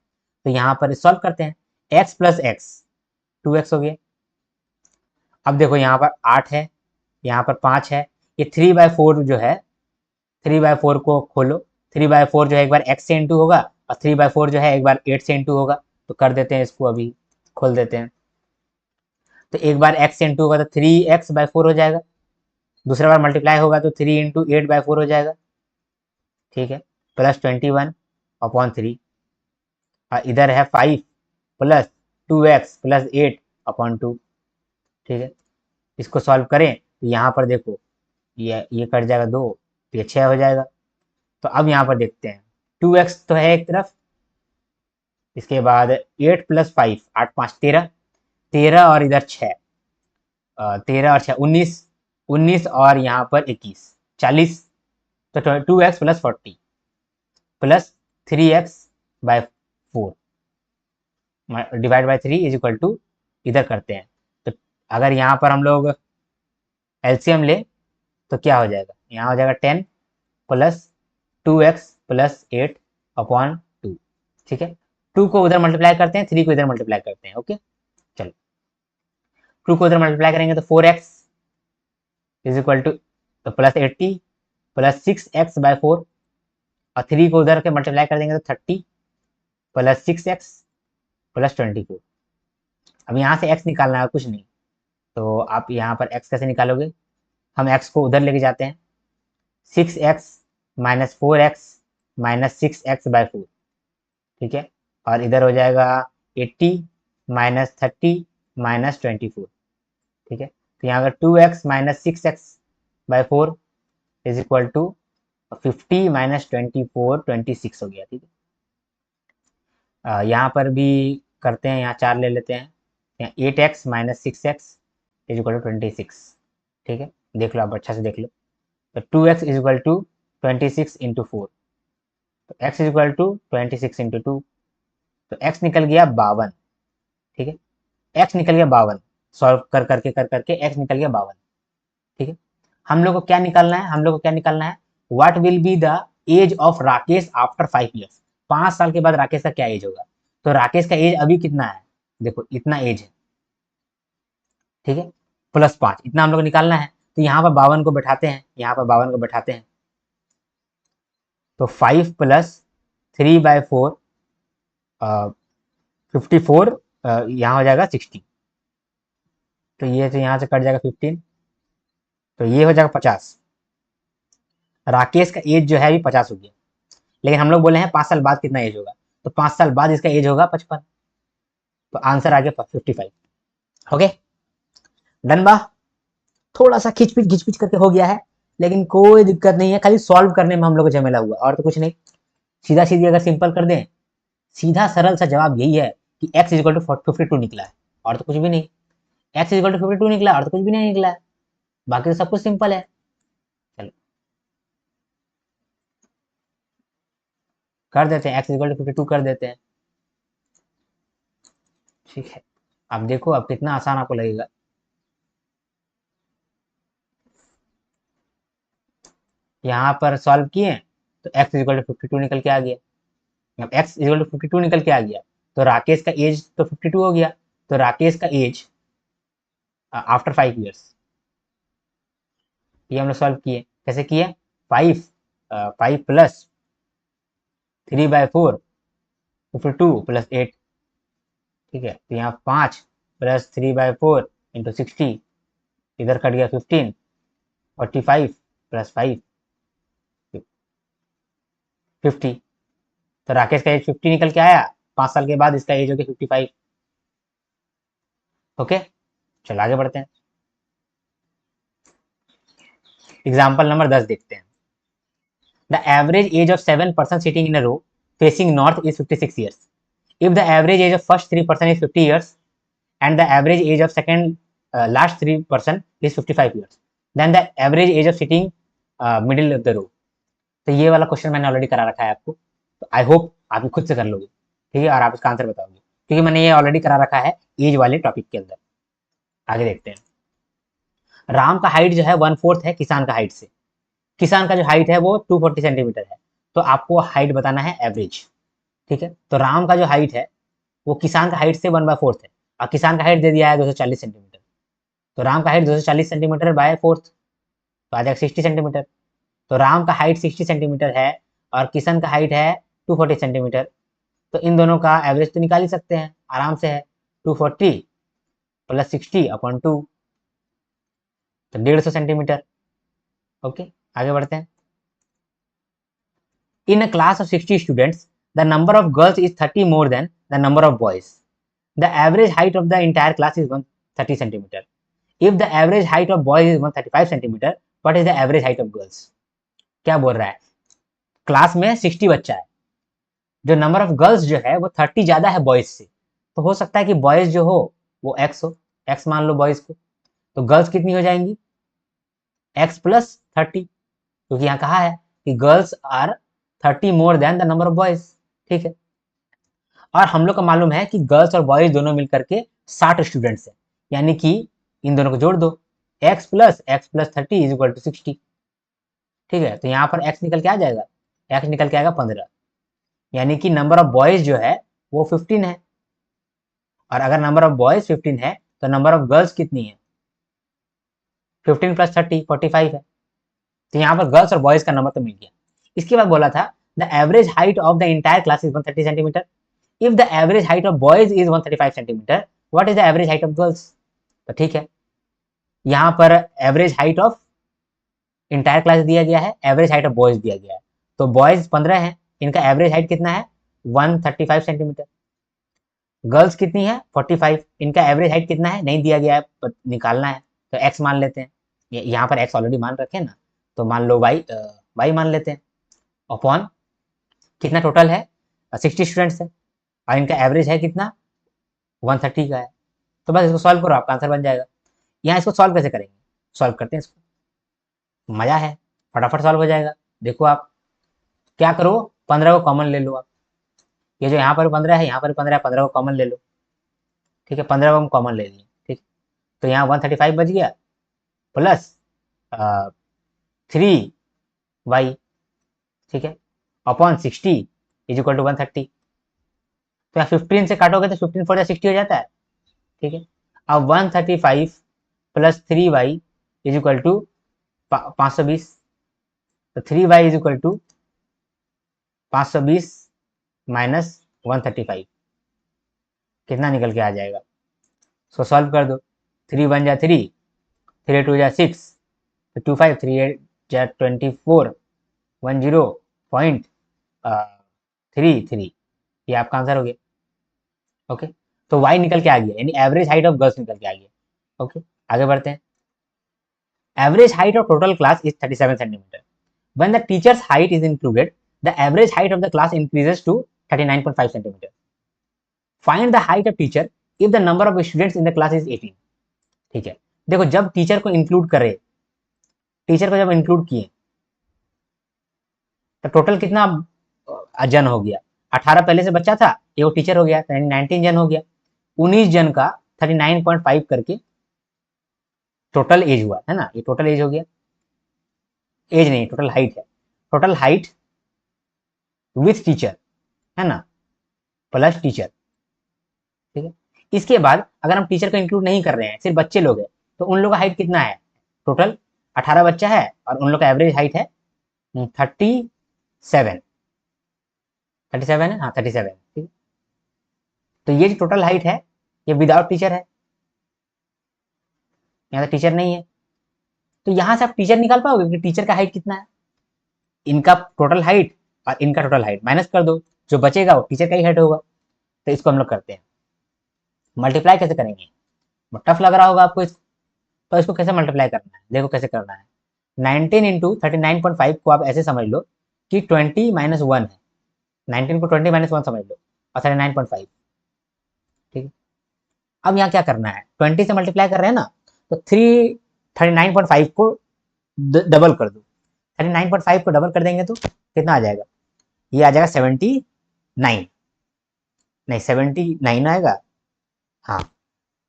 तो यहाँ पर सॉल्व करते हैं। x + x 2x हो गया। अब देखो यहाँ पर 8 है, यहाँ पर 5 है, ये 3/4 जो है 3/4 को खोलो, 3/4 जो है एक बार x से इंटू होगा और 3/4 जो है एक बार 8 से इंटू होगा। तो कर देते हैं इसको, अभी खोल देते हैं। तो एक बार x से इंटू होगा तो 3x/4 हो जाएगा, दूसरा बार मल्टीप्लाई होगा तो 3 इंटू 8/4 हो जाएगा, ठीक है, प्लस 21/3। और इधर है 5 प्लस 2x+8/2, ठीक है। इसको सॉल्व करें तो यहाँ पर देखो ये कट जाएगा 2, तो ये 6 हो जाएगा। तो अब यहाँ पर देखते हैं 2x तो है एक तरफ, इसके बाद 8 + 5, 8 5 13, 13 और इधर 6, 13 और 6 19, 19 और यहाँ पर 21 40। तो 2x + 40 plus 3x/4 divide by 3 is equal to, इधर करते हैं तो अगर यहाँ पर हम लोग एलसीएम ले तो क्या हो जाएगा, यहाँ हो जाएगा 10 प्लस 2x+8/2, ठीक है। 2 को उधर मल्टीप्लाई करते हैं, 3 को इधर मल्टीप्लाई करते हैं, ओके। चलो 2 को उधर मल्टीप्लाई करेंगे तो 4x is equal two plus 80 plus 6x/4, और 3 को उधर के मल्टीप्लाई कर देंगे तो 30 प्लस 6x प्लस 24। अब यहाँ से x निकालना है, कुछ नहीं, तो आप यहाँ पर x कैसे निकालोगे, हम x को उधर लेके जाते हैं, 6x - 4x - 6x/4, ठीक है। और इधर हो जाएगा 80 - 30 - 24, ठीक है। तो यहाँ पर 2x - 6x/4 is equal to 50 - 24 26 हो गया, ठीक है। यहाँ पर भी करते हैं, यहाँ 4 ले लेते हैं, यहाँ 8x - 6x is equal to 26, ठीक है। देख लो, आप अच्छा से देख लो। तो 2x इज इक्वल टू 26 × 4, तो x इज इक्वल टू 26 × 2, तो x निकल गया 52, ठीक है। x निकल गया 52, सॉल्व कर करके x निकल गया 52, ठीक है। हम लोग को क्या निकालना है, हम लोग को क्या निकालना है, what will be the age of Rakesh after 5 years, 5 साल के बाद राकेश का क्या एज होगा। तो राकेश का एज अभी कितना है, देखो इतना एज है, ठीक है, +5 इतना हम लोग को निकालना है। तो यहाँ पर 52 को बैठाते हैं, यहाँ पर 52 को बैठाते हैं, तो 5 + 3/4 54, यहाँ हो जाएगा 60, तो ये तो यहाँ से कट जाएगा 15, तो ये हो जाएगा 50। राकेश का एज जो है अभी 50 हो गया, लेकिन हम लोग बोले हैं 5 साल बाद कितना एज होगा, तो 5 साल बाद इसका एज होगा 55, तो आंसर आ गया 55, ओके डन बा। थोड़ा सा खिचपिच करके हो गया है, लेकिन कोई दिक्कत नहीं है, खाली सॉल्व करने में हम लोग को झमेला हुआ और तो कुछ नहीं। सीधा सीधी अगर सिंपल कर दें, सीधा सरल सा जवाब यही है कि x इज इक्वल टू 52 निकला है, और तो कुछ भी नहीं। x इज इक्वल टू 52 निकला और तो कुछ भी नहीं निकला है, बाकी तो सब कुछ सिंपल है। चलो कर देते हैं, x इज इक्वल टू 52 कर देते हैं, ठीक है। अब देखो अब कितना आसान आपको लगेगा। यहाँ पर सॉल्व किए तो x इज इक्वल टू 52 निकल के आ गया, अब x इज इक्वल टू 52 निकल के आ गया, तो राकेश का एज तो 52 हो गया, तो राकेश का एज आफ्टर 5 ईयर्स, ये हम लोग सॉल्व किए, कैसे किए, 5 प्लस 3/4 52 + 8, ठीक है। तो यहाँ 5 + 3/4 × 60, इधर कट गया 15, 45 + 5 50, तो राकेश का एज 50 निकल के आया, 5 साल के बाद इसका एज हो गया 55, ओके। चलो आगे बढ़ते हैं, एग्जाम्पल नंबर 10 देखते हैं। The average age of 7 person sitting in a row facing north is 56 years, if the average age of first 3 person is 50 years and the average age of second last 3 person is 55 years, then the average age of sitting middle of the row। तो ये वाला question मैंने already करा रखा है आपको, तो I hope आप खुद से कर लोगे, ठीक है, और आप इसका आंसर बताओगे, क्योंकि मैंने ये ऑलरेडी करा रखा है एज वाले टॉपिक के अंदर। आगे देखते हैं, राम का हाइट जो है 1/4 है किसान का हाइट से, किसान का जो हाइट है वो 240 सेंटीमीटर है, तो आपको हाइट बताना है एवरेज, ठीक है। तो राम का जो हाइट है वो किसान का हाइट से 1/4 है, और किसान का हाइट दे दिया है 240 सेंटीमीटर, तो राम का हाइट 240 सेंटीमीटर बाय 4 तो आ जाएगा 60 सेंटीमीटर। तो राम का हाइट 60 सेंटीमीटर है और किशन का हाइट है 240 सेंटीमीटर, तो इन दोनों का एवरेज तो निकाल ही सकते हैं, आराम से है 240 प्लस 60/2, तो 150 सेंटीमीटर। ओके, आगे बढ़ते हैं। In a class of 60 students the number of girls is 30 more than the number of boys. The average height of the entire class is 130 centimeter. If the average height of boys is 135 centimeter, what is the average height of girls? क्या बोल रहा है? Class में 60 बच्चा है, जो number of girls जो है वो 30 ज्यादा है बॉयज से, तो हो सकता है कि बॉयज जो हो वो एक्स हो, एक्स मान लो बॉयज को, तो गर्ल्स कितनी हो जाएंगी? एक्स प्लस 30, क्योंकि यहाँ कहा है कि girls are 30 more than the number of boys. ठीक है, और हम लोग को मालूम है कि गर्ल्स और बॉयज दोनों मिलकर के 60 स्टूडेंट्स हैं, यानी कि इन दोनों को जोड़ दो, x+30 इज इक्वल टू 60। ठीक है, तो यहाँ पर x निकल के आ जाएगा, x निकल के आएगा 15, यानी कि नंबर ऑफ बॉयज जो है वो 15 है, और अगर नंबर ऑफ बॉयज 15 है तो नंबर ऑफ गर्ल्स कितनी है? 15 प्लस 30 45 है, तो यहाँ पर गर्ल्स और बॉयज का नंबर तो मिल गया। इसके बाद बोला था the average height of the entire class is 130 centimeter. If the average height of boys is 135 centimeter, what is the average height of girls? तो ठीक है, यहाँ पर average height of entire class दिया गया है, एवरेज हाइट ऑफ बॉयज दिया गया है, तो बॉयज 15 है, इनका एवरेज हाइट कितना है? 135 सेंटीमीटर। गर्ल्स कितनी है? 45, इनका एवरेज हाइट कितना है? नहीं दिया गया है, निकालना है, तो एक्स मान लेते हैं, यहाँ पर एक्स ऑलरेडी मान रखे ना, तो मान लो वाई मान लेते हैं, अपॉन कितना टोटल है? 60 स्टूडेंट्स है, और इनका एवरेज है कितना? 130 का है, तो बस इसको सॉल्व करो, आपका आंसर बन जाएगा। यहाँ इसको सॉल्व कैसे करेंगे? सॉल्व करते हैं इसको, मजा है, फटाफट सॉल्व हो जाएगा। देखो आप क्या करो, 15 को कॉमन ले लो आप, ये जो यहाँ पर 15 है, यहाँ पर 15 है, 15 को कॉमन ले लो। ठीक है, 15 को हम कॉमन ले लिए, ठीक, तो यहाँ 135 बच गया, प्लस 3y, ठीक है, अपॉन 60 इज इक्वल टू 130। तो यहाँ 15 से काटोगे तो 15 4 60 हो जाता है। ठीक है, अब 135 plus 3y is equal to 520, तो 3y is equal to 520 minus 135, कितना निकल के आ जाएगा? सो सॉल्व कर दो, 3 1 जा 3, 3 2 जा 6, तो 2 5 3 8 जा 24, 10.33, ये आपका आंसर हो गया। ओके, तो y निकल के आ गया, यानी एवरेज हाइट ऑफ गर्ल्स निकल के आ गया। ओके, आगे बढ़ते हैं। Average height of total class is 37 centimetre. When the teacher's height is included, the average height of the class increases to 39.5 centimeter. Find the height of teacher if the number of students in the class is 18. ठीक है, देखो जब teacher को include करे, teacher को जब include किए तो टोटल कितना जन हो गया? 18 पहले से बच्चा था, ये वो टीचर हो गया, 19 जन हो गया, 19 जन का 39.5 करके टोटल एज हुआ है ना, ये टोटल एज हो गया, एज नहीं टोटल हाइट है, टोटल हाइट विथ टीचर है ना, प्लस टीचर। ठीक है, इसके बाद अगर हम टीचर को इंक्लूड नहीं कर रहे हैं, सिर्फ बच्चे लोग हैं, तो उन लोग का हाइट कितना है? टोटल 18 बच्चा है, और उन लोग का एवरेज हाइट है 37, 37 है, हाँ 37। ठीक, तो ये जो टोटल हाइट है ये विदाउट टीचर है, यहाँ तो टीचर नहीं है, तो यहाँ से आप टीचर निकाल पाओगे कि टीचर का हाइट कितना है? इनका टोटल हाइट और इनका टोटल हाइट माइनस कर दो, जो बचेगा वो टीचर का ही हाइट होगा। तो इसको हम लोग करते हैं, मल्टीप्लाई कैसे करेंगे? टफ लग रहा होगा आपको इसको, तो इसको कैसे मल्टीप्लाई करना है, देखो कैसे करना है। 19 इंटू 39.5 को आप ऐसे समझ लो कि 20 माइनस 1 है, 19 को 20 माइनस 1 समझ लो, और 39.5। ठीक है, अब यहाँ क्या करना है, 20 से मल्टीप्लाई कर रहे हैं ना, तो 39.5 को डबल कर दो, 39.5 को डबल कर देंगे तो कितना आ जाएगा? ये आ जाएगा 79, नहीं 79 आएगा, हाँ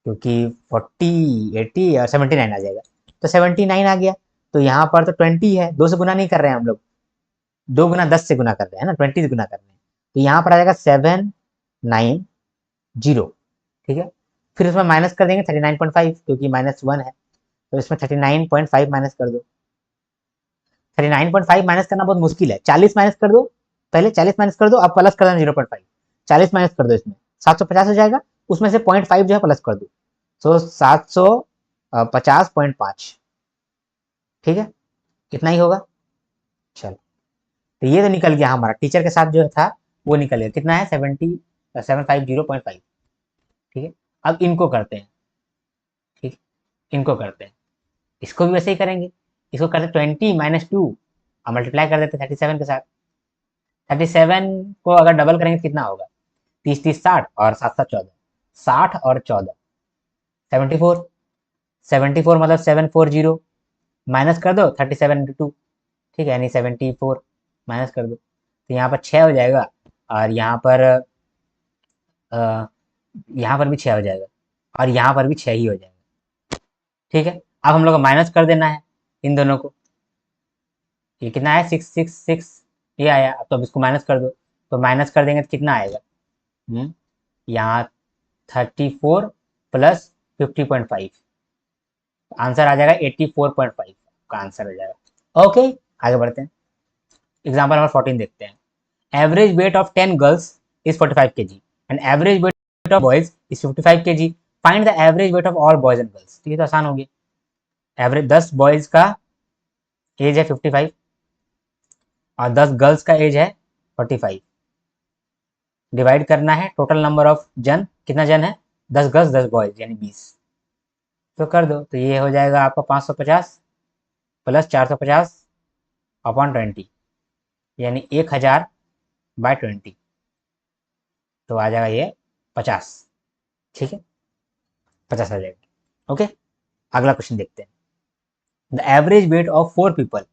क्योंकि 40 80 और 79 आ जाएगा, तो 79 आ गया। तो यहाँ पर तो 20 है, 2 से गुना नहीं कर रहे हैं हम लोग, 2 गुना 10 से गुना कर रहे हैं ना, 20 से गुना कर रहे हैं, तो यहाँ पर आ जाएगा 790। ठीक है, फिर उसमें माइनस कर देंगे 39.5, क्योंकि -1 है, तो इसमें 39.5 माइनस कर दो, 39.5 माइनस करना बहुत मुश्किल है, 40 माइनस कर दो, पहले 40 माइनस कर दो, अब प्लस कर देना 0.5, 40 माइनस कर दो, इसमें 750 हो जाएगा, उसमें से 0.5 जो है प्लस कर दो, सो 750.5, ठीक है, कितना ही होगा। चलो, तो ये तो निकल गया हमारा, टीचर के साथ जो था वो निकल गया, कितना है 750.5, ठीक है। अब इनको करते हैं, ठीक, इनको करते हैं, इसको भी वैसे ही करेंगे, इसको करते 20 - 2 और मल्टीप्लाई कर देते 37 के साथ, 37 को अगर डबल करेंगे कितना होगा, 30 30 60 और 7 7 14, 60 और 14 74, 74 मतलब 740, माइनस कर दो 37 × 2, ठीक है, यानी 74 माइनस कर दो, तो यहाँ पर 6 हो जाएगा, और यहाँ पर भी 6 हो जाएगा, और यहाँ पर भी 6 ही हो जाएगा, ठीक है। अब हम लोग को माइनस कर देना है इन दोनों को, ये कितना है 666, ये आया, अब तो अब इसको माइनस कर दो, तो माइनस कर देंगे तो कितना आएगा, यहाँ 34 प्लस 50.5, आंसर आ जाएगा 84.5 का आंसर हो जाएगा। ओके, आगे बढ़ते हैं, एग्जाम्पल नंबर 14 देखते हैं। Average weight of 10 girls is 45 kg and average weight of boys is 55 kg, find the average weight of all boys and girls. तो ये तो आसान हो गया, एवरेज 10 बॉयज का एज है 55 और 10 गर्ल्स का एज है 45, डिवाइड करना है टोटल नंबर ऑफ जन, कितना जन है 10 गर्ल्स 10 बॉयज यानी 20, तो कर दो, तो ये हो जाएगा आपका 550 प्लस 450 अपॉन 20, यानी 1000/20, तो आ जाएगा ये 50, ठीक है, 50 आ जाएगा। ओके, अगला क्वेश्चन देखते हैं। The average weight of 4 people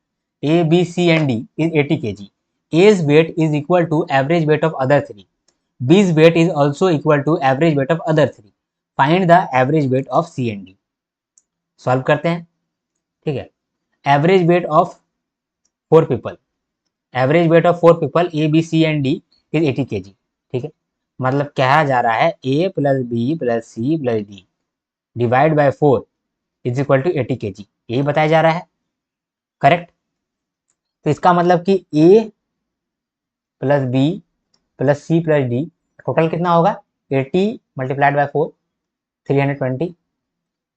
A B C and D is 80 kg, A's weight is equal to average weight of other 3, B's weight is also equal to average weight of other 3, find the average weight of C and D. Solve करते हैं, ठीक है। Average weight of 4 people, average weight of 4 people A B C and D is 80 kg, ठीक है, मतलब कहा जा रहा है A plus B plus C plus D divide by 4 is equal to 80 kg, यही बताया जा रहा है, करेक्ट। तो इसका मतलब कि A plus B plus C plus D total कितना होगा 80 मल्टीप्लाइड बाय 4, 320,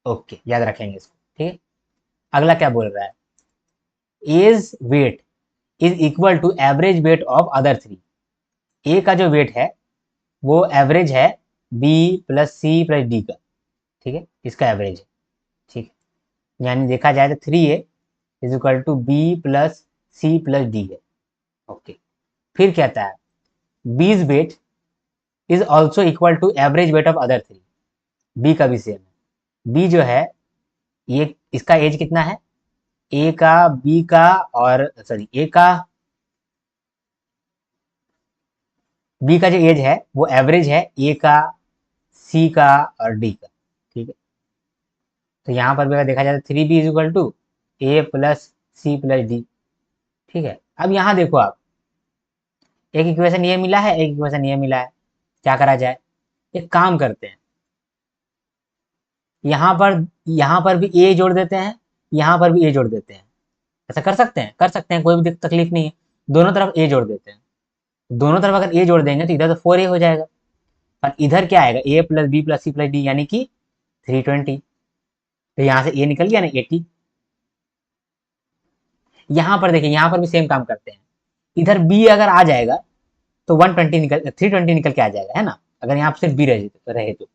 ओके, याद रखेंगे इसको, ठीक है। अगला क्या बोल रहा है, A's weight is equal to average weight of other 3, A का जो वेट है वो एवरेज है बी प्लस सी प्लस डी का, ठीक है, इसका एवरेज है, ठीक है, यानी देखा जाए तो 3a is equal to B plus C plus D है, ओके। फिर कहता है B's weight is also equal to average weight of other 3, B का भी सेम है, बी जो है ये इसका एज कितना है, ए का बी का और सॉरी ए का बी का जो एज है वो एवरेज है ए का सी का और डी का, ठीक है। तो यहाँ पर भी अगर देखा जाए तो 3b is equal to A plus C plus D, ठीक है। अब यहाँ देखो आप, एक इक्वेशन ये मिला है, एक इक्वेशन ये मिला है, क्या करा जाए, एक काम करते हैं, यहाँ पर भी ए जोड़ देते हैं, यहाँ पर भी ए जोड़ देते हैं, ऐसा कर सकते हैं, कर सकते हैं, कोई भी तकलीफ नहीं है, दोनों तरफ ए जोड़ देते हैं, दोनों तरफ अगर ए जोड़ देंगे तो इधर तो 4a हो जाएगा, और इधर क्या आएगा A plus B plus C plus D यानी कि 320, तो यहाँ से ए निकल गया ना 80। यहाँ पर देखिए, यहाँ पर भी सेम काम करते हैं, इधर बी अगर आ जाएगा तो 320 निकल के आ जाएगा, है ना, अगर यहाँ पर सिर्फ बी रहे तो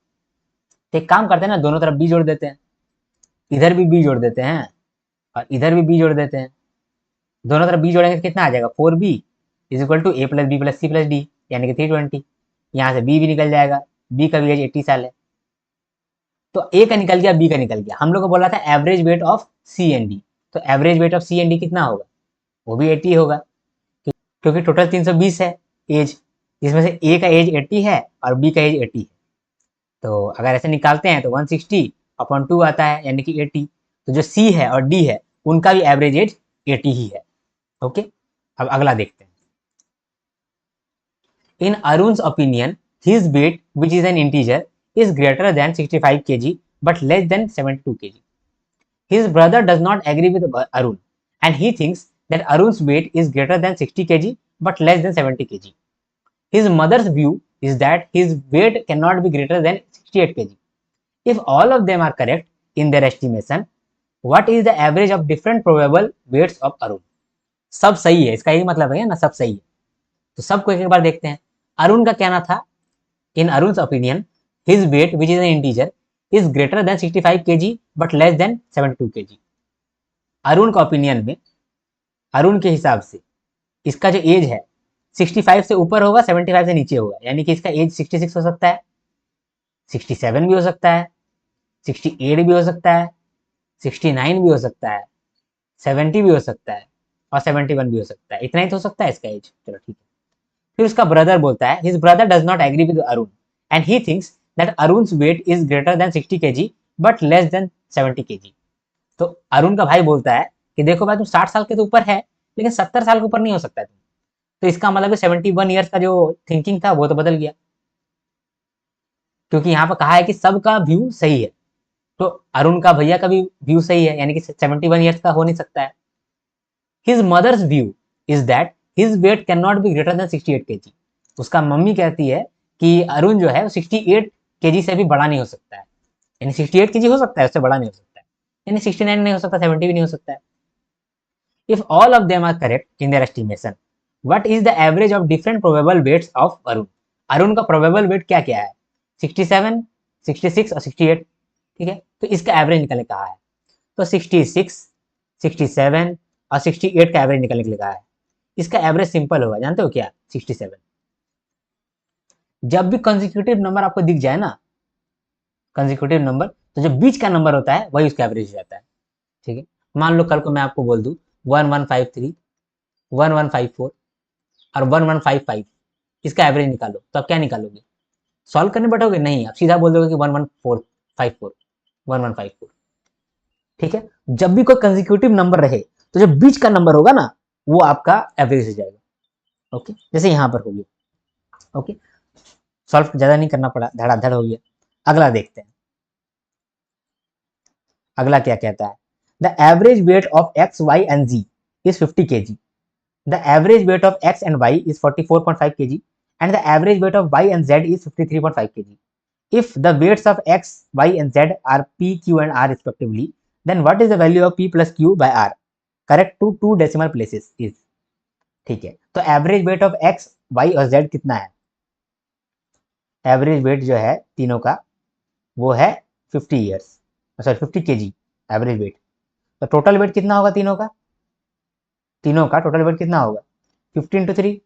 एक काम करते हैं ना, दोनों तरफ बी जोड़ देते हैं, इधर भी बी जोड़ देते हैं और इधर भी बी जोड़ देते हैं, दोनों तरफ बी जोड़ेंगे तो कितना आ जाएगा 4b is equal to A plus B plus C plus D यानी कि 320, यहाँ से बी भी निकल जाएगा, बी का भी एज 80 साल है, तो ए का निकल गया बी का निकल गया, हम लोग को बोला था average weight of C and D, तो average weight of C and D कितना होगा, वो भी 80 होगा, क्योंकि टोटल 320 है एज, जिसमें से ए का एज 80 है और बी का एज 80 है, तो अगर ऐसे निकालते हैं तो 160/2 आता है यानी कि 80, तो जो सी है और डी है उनका भी एवरेज एज 80 ही है, ओके। अब अगला देखते हैं, इन अरुण's opinion his weight which is an integer is greater than 65 kg but less than 72 kg. His brother does not agree with Arun and he thinks that Arun's weight is greater than 60 kg but less than 70 kg. His mother's view is that his weight cannot be greater than 68 kg. If all of them are correct in their estimation, what is the average of different probable weights of Arun? सब सही है, इसका यही मतलब है ना, सब सही है। तो सबको एक बार देखते हैं। अरुण का कहना था, इन अरुण's opinion, his weight which is an integer is greater than 65 kg but less than 72 kg. Arun का ओपिनियन में, अरुण के हिसाब से इसका जो एज है 65 से ऊपर होगा, 75 से नीचे होगा, यानी कि इसका एज 66 हो सकता है, 67 भी हो सकता है, 68 भी हो सकता है, 69 भी हो सकता है, 70 भी हो सकता है और 71 भी हो सकता है। इतना ही तो हो सकता है इसका एज। चलो ठीक है। फिर उसका ब्रदर बोलता है, his brother does not agree with Arun and he thinks that Arun's weight is greater than 60 kg but less than 70 kg। तो अरुण का भाई बोलता है कि देखो भाई, तुम 60 साल के तो ऊपर है, लेकिन 70 साल के ऊपर नहीं हो सकता तुम। तो इसका मतलब 71 ईयर्स का जो थिंकिंग था वो तो बदल गया, क्योंकि यहाँ पर कहा है कि सबका व्यू सही है। तो अरुण का भैया का भी व्यू सही है, यानी कि 71 ईयर्स का हो नहीं सकता है। His mother's view is that his weight can not be greater than 68 kg। उसका मम्मी कहती है कि अरुण जो है 68 kg से भी बड़ा नहीं हो सकता है, यानी 68 kg हो सकता है, उससे बड़ा नहीं हो सकता है, यानी 69 नहीं हो सकता, 70 भी नहीं हो सकता है। If all of them are correct in their estimation, what is the average of different probable weights of Arun? Arun का प्रोबेबल वेट क्या क्या है? 67, 66 और 68। ठीक है, तो इसका एवरेज निकलने कहा है। तो 66, 67 और 68 का एवरेज निकलने के लिए कहा है। इसका एवरेज सिंपल होगा, जानते हो क्या? 67। जब भी कंसेक्यूटिव नंबर आपको दिख जाए ना, कंसेक्यूटिव नंबर, तो जो बीच का नंबर होता है वही उसका एवरेज हो जाता है। ठीक है, मान लो कल को मैं आपको बोल दूं 1153, 1154 और 1155, इसका एवरेज निकालो, तो आप क्या निकालोगे? सॉल्व करने बैठोगे? नहीं, आप सीधा बोल दोगे कि 1154, 1154। ठीक है, जब भी कोई कंसेक्यूटिव नंबर रहे तो जो बीच का नंबर होगा ना वो आपका एवरेज हो जाएगा। ओके, जैसे यहां पर हो गया। ओके, सॉल्व ज्यादा नहीं करना पड़ा, धड़ाधड़ हो गया। अगला देखते हैं, अगला क्या कहता है? The average weight of X, Y and Z is 50 kg. The average weight of x and y is 44.5 kg and the average weight of y and z is 53.5 kg. If the weights of x, y and z are p, q and r respectively, then what is the value of p plus q by r? Correct to 2 decimal places is। ठीक है, तो average weight of x, y और z कितना है? Average wait जो है तीनों का वो है 50 years, sorry 50 kg average weight. तो टोटल वेट कितना होगा तीनों का? तीनों का टोटल वेट कितना होगा? 50 into 3,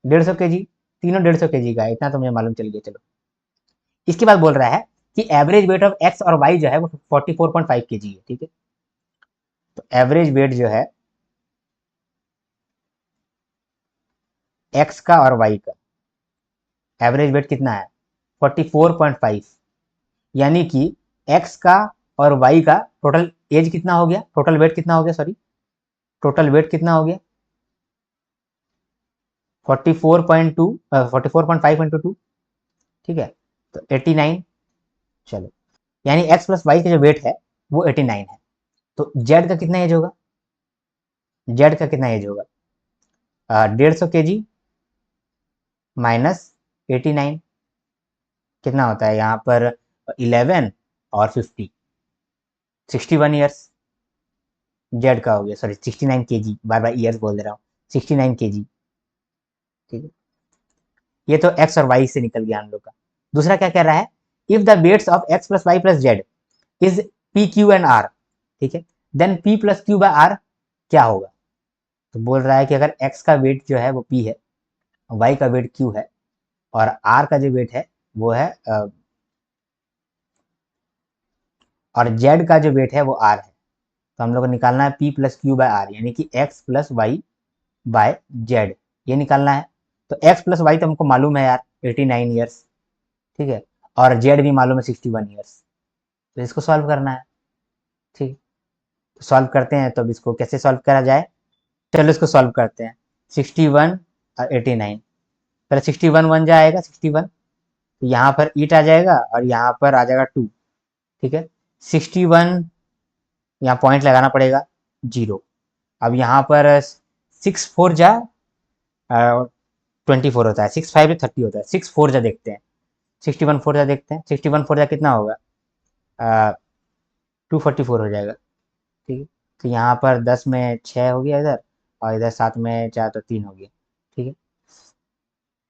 150 kg। तीनों 150 kg का है, इतना तो मुझे मालूम चल गया। चलो, इसके बाद बोल रहा है कि एवरेज वेट ऑफ एक्स और वाई जो है वो 44.5 kg है। ठीक है, तो एवरेज वेट जो है एक्स का और वाई का, एवरेज वेट कितना है? 44.5, यानी कि एक्स का और वाई का टोटल एज कितना हो गया? टोटल वेट कितना हो गया? सॉरी, टोटल वेट कितना हो गया? 44.2, 44.5 इंटू 2। ठीक है, तो 89। चलो, यानी एक्स प्लस वाई का जो वेट है वो 89 है। तो जेड का कितना एज होगा? जेड का कितना एज होगा? 150 kg माइनस 89, कितना होता है यहाँ पर? 11 और 50, 61 ईयर्स जेड का हो गया। सॉरी 69 kg, बार बार ईयर्स बोल दे रहा हूँ, 69 kg। ठीक है, ये तो एक्स और वाई से निकल गया हम लोग का। दूसरा क्या कह रहा है? If the weights of X plus Y plus Z is P, Q and R, ठीक है, then P plus Q by R क्या होगा? तो बोल रहा है कि अगर एक्स का वेट जो है वो पी है, वाई का वेट क्यू है और आर का जो वेट है वो है और जेड का जो वेट है वो आर है, तो हम लोग को निकालना है P plus Q by R, यानी कि X plus Y by Z, ये निकालना है। तो एक्स प्लस वाई तो हमको मालूम है यार 89 ईयर्स, ठीक है, और जेड भी मालूम है 61 ईयर्स। तो इसको सॉल्व करना है। ठीक, तो सॉल्व करते हैं। तो अब इसको कैसे सॉल्व करा जाए? चलो इसको सॉल्व करते हैं। 61 और 89, पहले 61 वन जाएगा 61, तो यहाँ पर ईट आ जाएगा और यहाँ पर आ जाएगा 2। ठीक है, 61 यहाँ पॉइंट लगाना पड़ेगा 0, अब यहाँ पर 6 4 जा 24 होता है, 6 5 जा 30 होता है, 6 4 जा देखते हैं, 61 4 जा देखते हैं, 61 4 जा कितना होगा, 244 हो जाएगा। ठीक है, तो यहाँ पर 10 में 6 हो गया इधर, और इधर 7 में 4 तो 3 हो गया। ठीक है,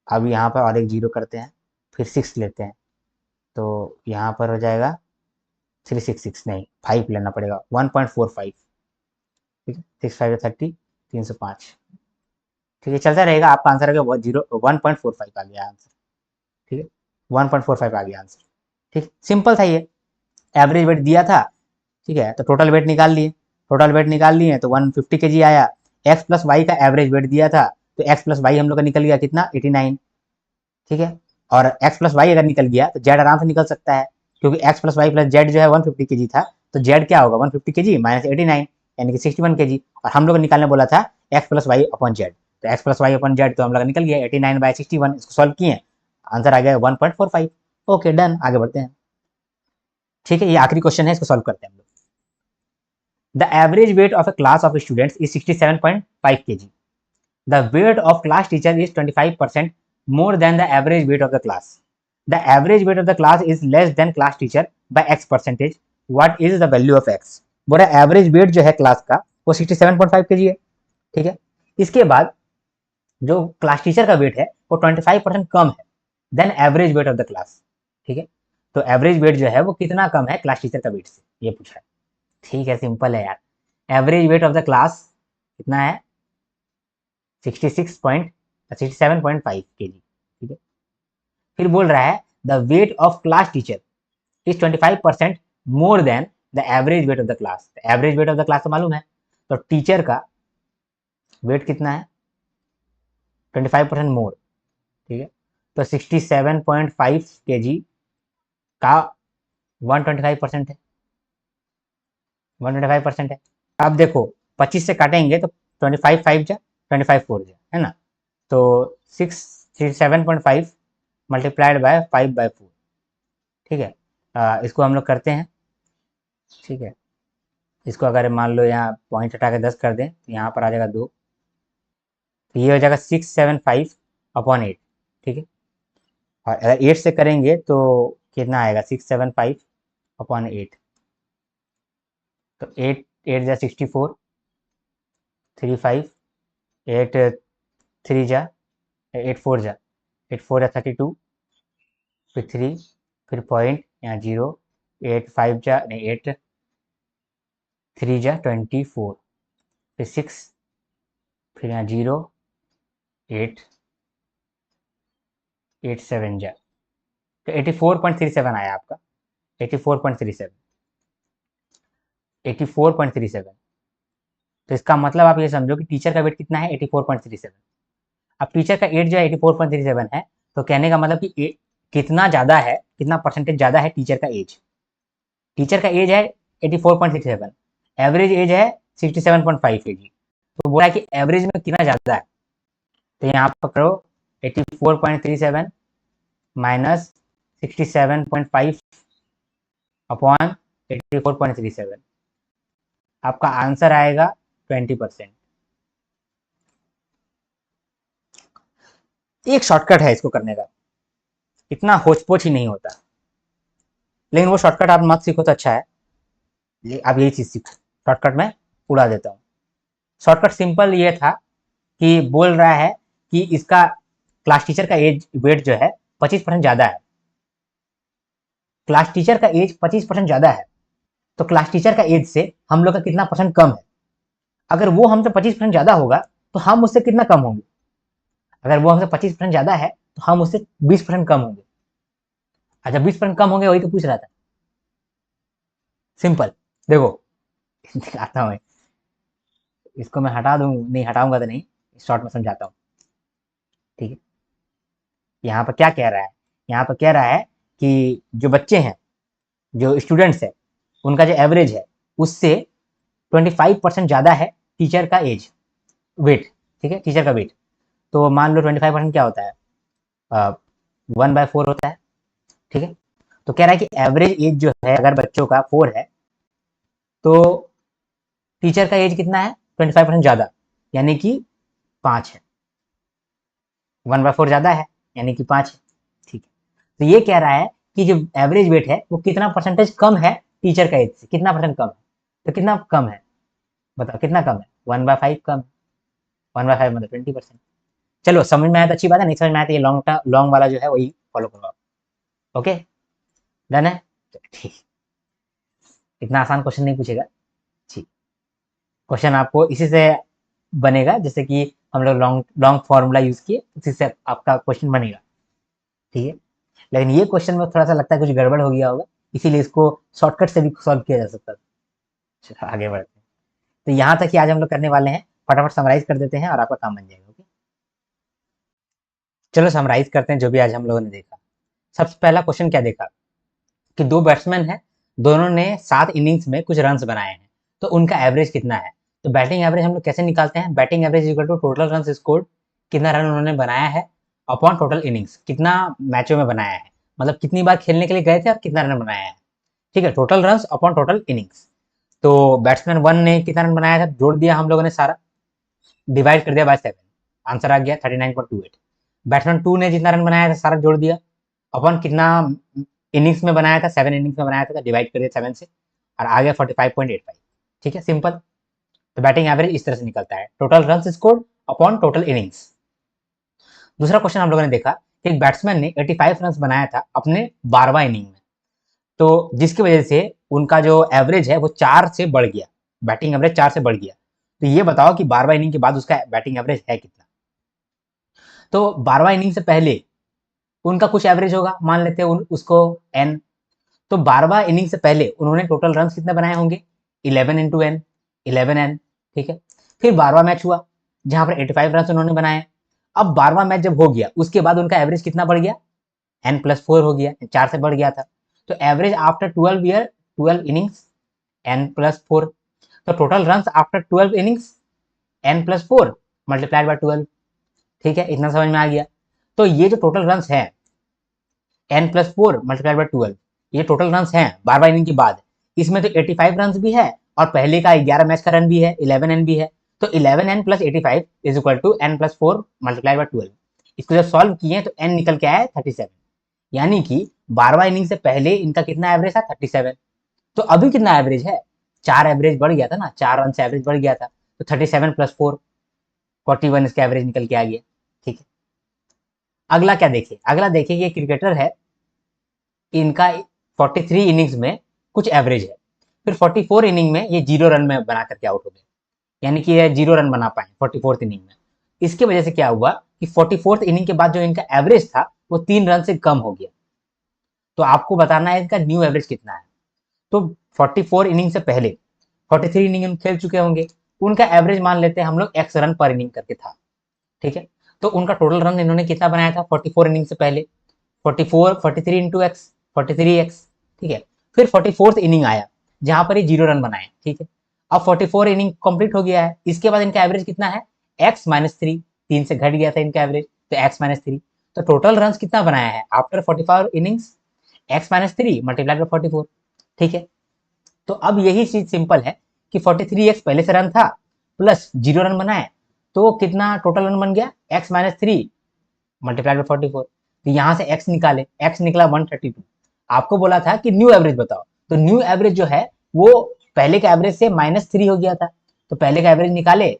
अब यहाँ पर और एक जीरो करते हैं, फिर 6 लेते हैं, तो यहाँ पर हो जाएगा 366, नहीं 5 लेना पड़ेगा, 1.45। ठीक है, 6 5 30, 305। ठीक है, चलता रहेगा, आपका आंसर आ गया 1.45 आ गया आंसर। ठीक है, 1.45 आ गया आंसर। ठीक, सिंपल था ये, एवरेज वेट दिया था। ठीक है, तो टोटल वेट निकाल लिए, टोटल वेट निकाल लिए तो 150 के जी आया। एक्स प्लस वाई का एवरेज वेट दिया था, तो एक्स प्लस वाई हम लोग का निकल गया कितना, 89। ठीक है, और एक्स प्लस वाई अगर निकल गया तो जेड आराम से निकल सकता है, क्योंकि X plus Y plus Z जो है 150 के जी था, तो जेड क्या होगा 150 के जी माइनस 89, यानी कि 61 के जी। और हम लोग निकालने बोला था X plus Y upon Z, तो X plus Y upon Z तो हम लोग निकल गया 89/61, इसको सॉल्व किए, आंसर आ गया 1.45। ओके डन, आगे बढ़ते हैं। ठीक है, ये आखिरी क्वेश्चन है, इसको सॉल्व करते हैं हम लोग। The average weight of a class of students is 67.5 kg. The weight of class teacher is 25% more than the average weight of the class. The average weight of the class is less than class teacher by x percentage. What is the value of x? बोला average weight जो है class का वो 67.5 kg है। ठीक है, इसके बाद जो क्लास टीचर का वेट है वो 25% कम है than average weight of the class. ठीक है, तो एवरेज वेट जो है वो कितना कम है क्लास टीचर का वेट से, ये पूछा है। ठीक है, सिंपल है यार, average weight of the class कितना है, 67.5 kg। ठीक है, फिर बोल रहा है the weight of class teacher is 25% more than the average weight of the class. Average weight of the class तो मालूम है, तो टीचर का वेट कितना है, 25% मोर। ठीक है, तो 67.5 kg का 125% है, 125% है। अब देखो 25 से काटेंगे तो 25 5 जा 25 4 जा, है ना, तो 67.5 मल्टीप्लाइड बाय 5/4। ठीक है, इसको हम लोग करते हैं। ठीक है, इसको अगर मान लो यहाँ पॉइंट हटा के 10 कर दें तो यहाँ पर आ जाएगा 2, तो ये हो जाएगा 675/8। ठीक है, और अगर 8 से करेंगे तो कितना आएगा, 675/8, तो 8 8 जा 64, 3 5, 8 3 जा 8 4 जा 8 4 जा 32, फिर 3, फिर पॉइंट यहाँ 0, 8 5 जा नहीं 8 3 जा 24, फिर 6, फिर यहाँ 0 8 8 7 जा, तो 84.37 आया आपका, 84.37, 84.37। तो इसका मतलब आप ये समझो कि टीचर का वेट कितना है, 84.37। अब टीचर का एज जो है 84.37 है, तो कहने का मतलब कि कितना ज़्यादा है, कितना परसेंटेज ज़्यादा है टीचर का एज। टीचर का एज है 84.67, एवरेज एज है 67.5 kg, तो बोला है कि एवरेज में कितना ज़्यादा है, तो यहाँ पर करो 84.37 माइनस 67.5 अपॉन 84.37, आपका आंसर आएगा 20%। एक शॉर्टकट है इसको करने का, इतना होच-पोच ही नहीं होता, लेकिन वो शॉर्टकट आप मत सीखो तो अच्छा है, आप यही चीज़ सीखो, शॉर्टकट में उड़ा देता हूँ। शॉर्टकट सिंपल ये था कि बोल रहा है कि इसका क्लास टीचर का एज वेट जो है 25% ज़्यादा है, क्लास टीचर का एज 25% ज़्यादा है, तो क्लास टीचर का एज से हम लोग का कितना परसेंट कम है। अगर वो हमसे 25% ज़्यादा होगा तो हम उससे कितना कम होंगे, अगर वो हमसे 25% ज़्यादा है तो हम उससे 20% कम होंगे। अच्छा 20% कम होंगे, वही तो पूछ रहा था। सिंपल, देखो दिखाता हूँ, इसको मैं हटा दूँ, नहीं हटाऊंगा तो नहीं, शॉर्ट में समझाता हूँ। ठीक है, यहाँ पर क्या कह रहा है, यहाँ पर कह रहा है कि जो बच्चे हैं, जो स्टूडेंट्स है, उनका जो एवरेज है उससे 25% ज़्यादा है टीचर का एज वेट। ठीक है, टीचर का वेट, तो मान लो 25% क्या होता है, 1/4 होता है। ठीक है, तो कह रहा है कि एवरेज एज जो है अगर बच्चों का 4 है, तो टीचर का एज कितना है 25% ज़्यादा, यानी कि 5 है। 1/4 ज़्यादा है, यानी कि 5 है। ठीक है, तो ये कह रहा है कि जो एवरेज वेट है वो कितना परसेंटेज कम है टीचर का एज से, कितना परसेंट कम है, तो कितना कम है बताओ, कितना कम है? 1/5 कम। 1/5 मतलब 20%। चलो समझ में आया तो अच्छी बात है, नहीं समझ में आया तो ये लॉन्ग वाला जो है वही फॉलो करो आप। ओके, डन है। ठीक, इतना आसान क्वेश्चन नहीं पूछेगा। ठीक, क्वेश्चन आपको इसी से बनेगा, जैसे कि हम लोग लॉन्ग लॉन्ग फॉर्मूला यूज किए, उसी से आपका क्वेश्चन बनेगा। ठीक है, लेकिन ये क्वेश्चन में थोड़ा सा लगता है कुछ गड़बड़ हो गया होगा, इसीलिए इसको शॉर्टकट से भी सॉल्व किया जा सकता है। चलो आगे बढ़ते हैं। तो यहाँ तक ही आज हम लोग करने वाले हैं, फटाफट समराइज कर देते हैं और आपका काम बन जाएगा। ओके, चलो समराइज करते हैं जो भी आज हम लोगों ने देखा। सबसे पहला क्वेश्चन क्या देखा कि दो बैट्समैन हैं, दोनों ने 7 इनिंग्स में कुछ रन्स बनाए हैं, तो उनका एवरेज कितना है? तो बैटिंग एवरेज हम लोग कैसे निकालते हैं? Batting average equal to total run scored, कितना रन उन्होंने बनाया है, अपॉन टोटल इनिंग्स, कितना मैचों में बनाया है, मतलब कितनी बार खेलने के लिए गए थे और कितना रन बनाया है। ठीक है, total run upon total innings. तो बैट्समैन 1 ने कितना रन बनाया था, जोड़ दिया हम लोगों ने सारा, डिवाइड कर दिया बाय 7, आंसर आ गया 39.28। बैट्समैन 2 ने जितना रन बनाया था सारा जोड़ दिया, अपॉन कितना इनिंग्स में बनाया था, 7 इनिंग्स में बनाया था, डिवाइड कर दिया 7 से, और आ गया 45.85। ठीक है, सिंपल। तो बैटिंग एवरेज इस तरह से निकलता है, total run scored upon total innings. दूसरा क्वेश्चन हम लोगों ने देखा कि एक बैट्समैन ने 85 रन बनाया था अपने 12वां इनिंग में, तो जिसकी वजह से उनका जो एवरेज है वो 4 से बढ़ गया, बैटिंग एवरेज 4 से बढ़ गया। तो ये बताओ कि 12वां इनिंग के बाद उसका बैटिंग एवरेज है कितना? तो 12वां इनिंग से पहले उनका कुछ एवरेज होगा, मान लेते हैं उसको एन। तो 12वां इनिंग से पहले उन्होंने टोटल रन कितने बनाए होंगे? 11 इंटू एन, 11 एन। ठीक है, फिर 12वां मैच हुआ जहां पर 85 रन उन्होंने बनाए। अब 12वां मैच जब हो गया उसके बाद उनका एवरेज कितना बढ़ गया? n+4 हो गया, 4 से बढ़ गया था। तो एवरेज आफ्टर 12 इनिंग्स n+4। तो total run after 12 innings n+4 multiplied by 12। ठीक है, इतना समझ में आ गया। तो ये जो टोटल रन है n+4 मल्टीप्लाइड बाय 12, ये टोटल रन हैं 12 इनिंग के बाद, इसमें तो 85 रन भी है और पहले का 11 मैच का रन भी है, 11 एन भी है। तो 11 N plus 85 is equal to n+4 multiplied by 12। इसको जब सॉल्व किए तो n निकल के आया 37, यानी कि 12वां इनिंग से पहले इनका कितना एवरेज था? 37। तो अभी कितना एवरेज है? 4 एवरेज बढ़ गया था ना, 4 रन से एवरेज बढ़ गया था, तो 37+4 41 इसका एवरेज निकल के आ गया। ठीक है, अगला क्या देखिए, अगला देखिए ये क्रिकेटर है, इनका 43 इनिंग्स में कुछ एवरेज है, फिर 44 इनिंग में ये 0 रन में बना करके आउट हो गए, यानी कि ये 0 रन बना पाए 44 इनिंग में। इसकी वजह से क्या हुआ कि 44 इनिंग के बाद जो इनका एवरेज था वो 3 रन से कम हो गया। तो आपको बताना है इनका न्यू एवरेज कितना है। तो 44 इनिंग से पहले 43 इनिंग खेल चुके होंगे, उनका एवरेज मान लेते हैं हम लोग x रन पर इनिंग करके था। ठीक है, तो उनका टोटल रन इन्होंने कितना बनाया था 44 इनिंग से पहले? 43 इंटू एक्स, 43x। ठीक है, फिर 44th इनिंग आया जहां पर ये 0 रन बनाए। ठीक है, अब 44 इनिंग कंप्लीट हो गया है, इसके बाद इनका एवरेज कितना है? x-3, 3 से घट गया था इनका एवरेज, तो x-3। तो टोटल रन कितना बनाया है after 44 innings? x-3 multiplied by 44। ठीक है, तो अब यही चीज सिंपल है कि 43x पहले से रन था प्लस 0 रन बनाए, तो कितना टोटल रन बन गया? x-3 multiplied by 44। तो यहाँ से x निकाले, x निकला 132। आपको बोला था कि न्यू एवरेज बताओ, तो न्यू एवरेज जो है वो पहले के एवरेज से -3 हो गया था, तो पहले का एवरेज निकाले,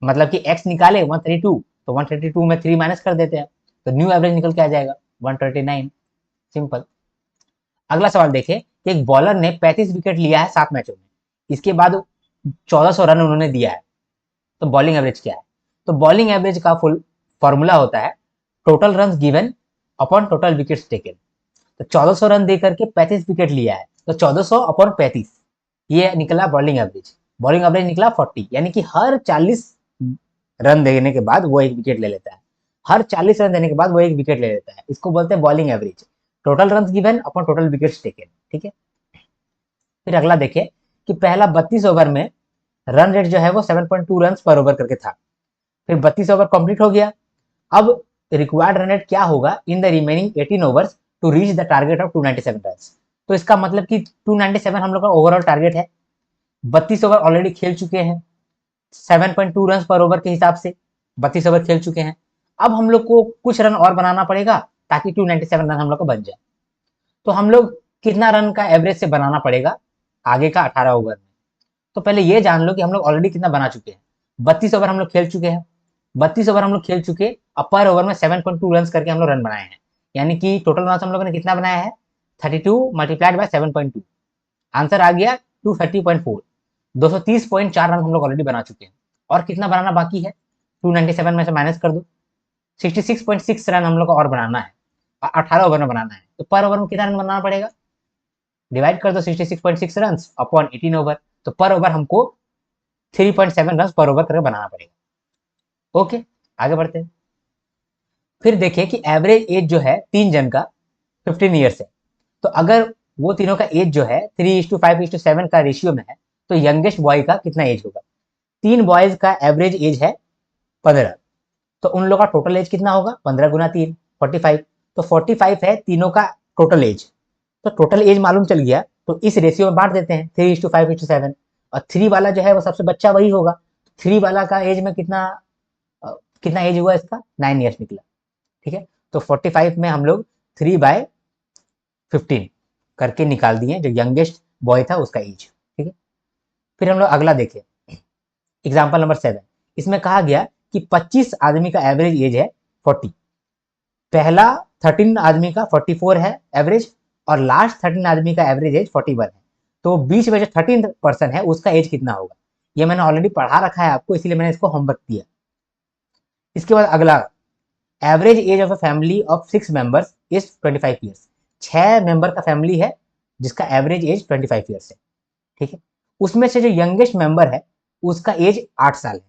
मतलब कि x निकाले 132, तो 132 में 3 माइनस कर देते हैं, तो न्यू एवरेज निकल के आ जाएगा 139। सिंपल। अगला सवाल देखें कि एक बॉलर ने 35 विकेट लिया है 7 मैचों में, इसके बाद 1400 रन उन्होंने दिया है, तो बॉलिंग एवरेज क्या है? तो बॉलिंग एवरेज का फुल फॉर्मूला होता है total run given upon total wickets taken. तो 1400 रन देकर के 35 विकेट लिया है, तो 1400 अपॉन 35, ये निकला बॉलिंग एवरेज। बॉलिंग एवरेज निकला 40, यानी कि हर 40 रन देने के बाद वो एक विकेट ले लेता है, हर 40 रन देने के बाद वो एक विकेट ले लेता है, इसको बोलते हैं bowling average, total run given upon total wickets taken. ठीक है, फिर अगला देखें कि पहला 32 ओवर में रन रेट जो है वो 7.2 रन पर ओवर करके था, फिर 32 ओवर कंप्लीट हो गया। अब रिक्वायर्ड रन रेट क्या होगा in the remaining 18 overs to reach the target of 297 run? तो इसका मतलब कि 297 हम लोग का ओवरऑल टारगेट है, 32 ओवर ऑलरेडी खेल चुके हैं, 7.2 रन पर ओवर के हिसाब से 32 ओवर खेल चुके हैं। अब हम लोग को कुछ रन और बनाना पड़ेगा ताकि 297 रन हम लोग को बन जाए। तो हम लोग कितना रन का एवरेज से बनाना पड़ेगा आगे का 18 ओवर में? तो पहले ये जान लो कि हम लोग ऑलरेडी कितना बना चुके हैं। 32 ओवर हम लोग खेल चुके हैं, 32 ओवर हम लोग खेल चुके, अब पर ओवर में 7.2 रन करके हम लोग रन बनाए हैं। यानी कि टोटल रन हम लोगों ने कितना बनाया है? 32 मल्टीप्लाइड बाय 7.2, आंसर आ गया 230.4। 230.4 रन हम लोग ऑलरेडी बना चुके हैं। और कितना बनाना बाकी है? 297 में से माइनस कर दो, 66.6 रन हम लोग को और बनाना है, 18 ओवर में बनाना है। तो पर ओवर में कितना रन बनाना पड़ेगा? डिवाइड कर दो 66.6 रन अपॉन 18 ओवर, तो पर ओवर हमको 3.7 रन पर ओवर करके बनाना पड़ेगा। ओके, आगे बढ़ते हैं। फिर देखिए कि एवरेज एज जो है तीन जन का 15 ईयर्स है। तो अगर वो तीनों का एज जो है 3:5:7 का रेशियो में है, तो यंगेस्ट बॉय का कितना एज होगा? तीन बॉयज का एवरेज एज है 15, तो उन लोगों का टोटल एज कितना होगा? 15 गुना 3 45। तो 45 है तीनों का टोटल एज। तो टोटल एज मालूम चल गया, तो इस रेशियो में बांट देते हैं 3:5:7। और 3 वाला जो है वो सबसे बच्चा वही होगा। 3 वाला का एज में कितना एज हुआ इसका? 9 ईयर्स निकला। ठीक है, तो 45 में हम लोग 3/15 करके निकाल दिए जो यंगेस्ट बॉय था उसका एज। ठीक है, फिर हम लोग अगला देखें, एग्जाम्पल नंबर 7। इसमें कहा गया कि 25 आदमी का एवरेज एज है 40। पहला 13 आदमी का 44 है एवरेज, और लास्ट 13 आदमी का एवरेज एज 41 है। तो बीच में जो 13 पर्सन है उसका एज कितना होगा? ये मैंने ऑलरेडी पढ़ा रखा है आपको, इसलिए मैंने इसको होमवर्क दिया। इसके बाद अगला, average age of a family of 6 members is 25 years. 6 member का फैमिली है जिसका एवरेज एज 25 ईयर्स है। ठीक है, उसमें से जो यंगेस्ट मेंबर है उसका एज 8 साल है।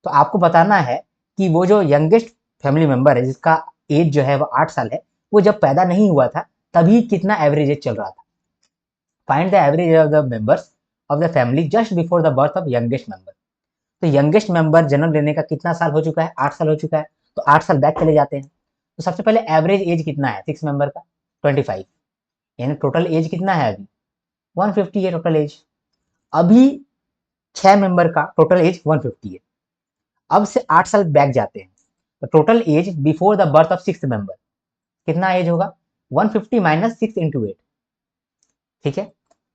तो आपको बताना है कि वो जो यंगेस्ट फैमिली मेंबर है जिसका एज जो है वो 8 साल है, वो जब पैदा नहीं हुआ था तभी कितना एवरेज एज चल रहा था। Find the average of the members of the family just before the birth of youngest member. तो यंगेस्ट मेंबर जन्म लेने का कितना साल हो चुका है? 8 साल हो चुका है। तो 8 साल बैक चले जाते हैं। तो सबसे पहले एवरेज एज कितना है 6 मेंबर का? 25। यानी टोटल एज कितना है अभी? 150 है टोटल एज। अभी 6 मेंबर का टोटल एज 150 है। अब से 8 साल बैक जाते हैं, तो total age before the birth of 6 member कितना एज होगा? 150 माइनस 6 इंटू 8। ठीक है,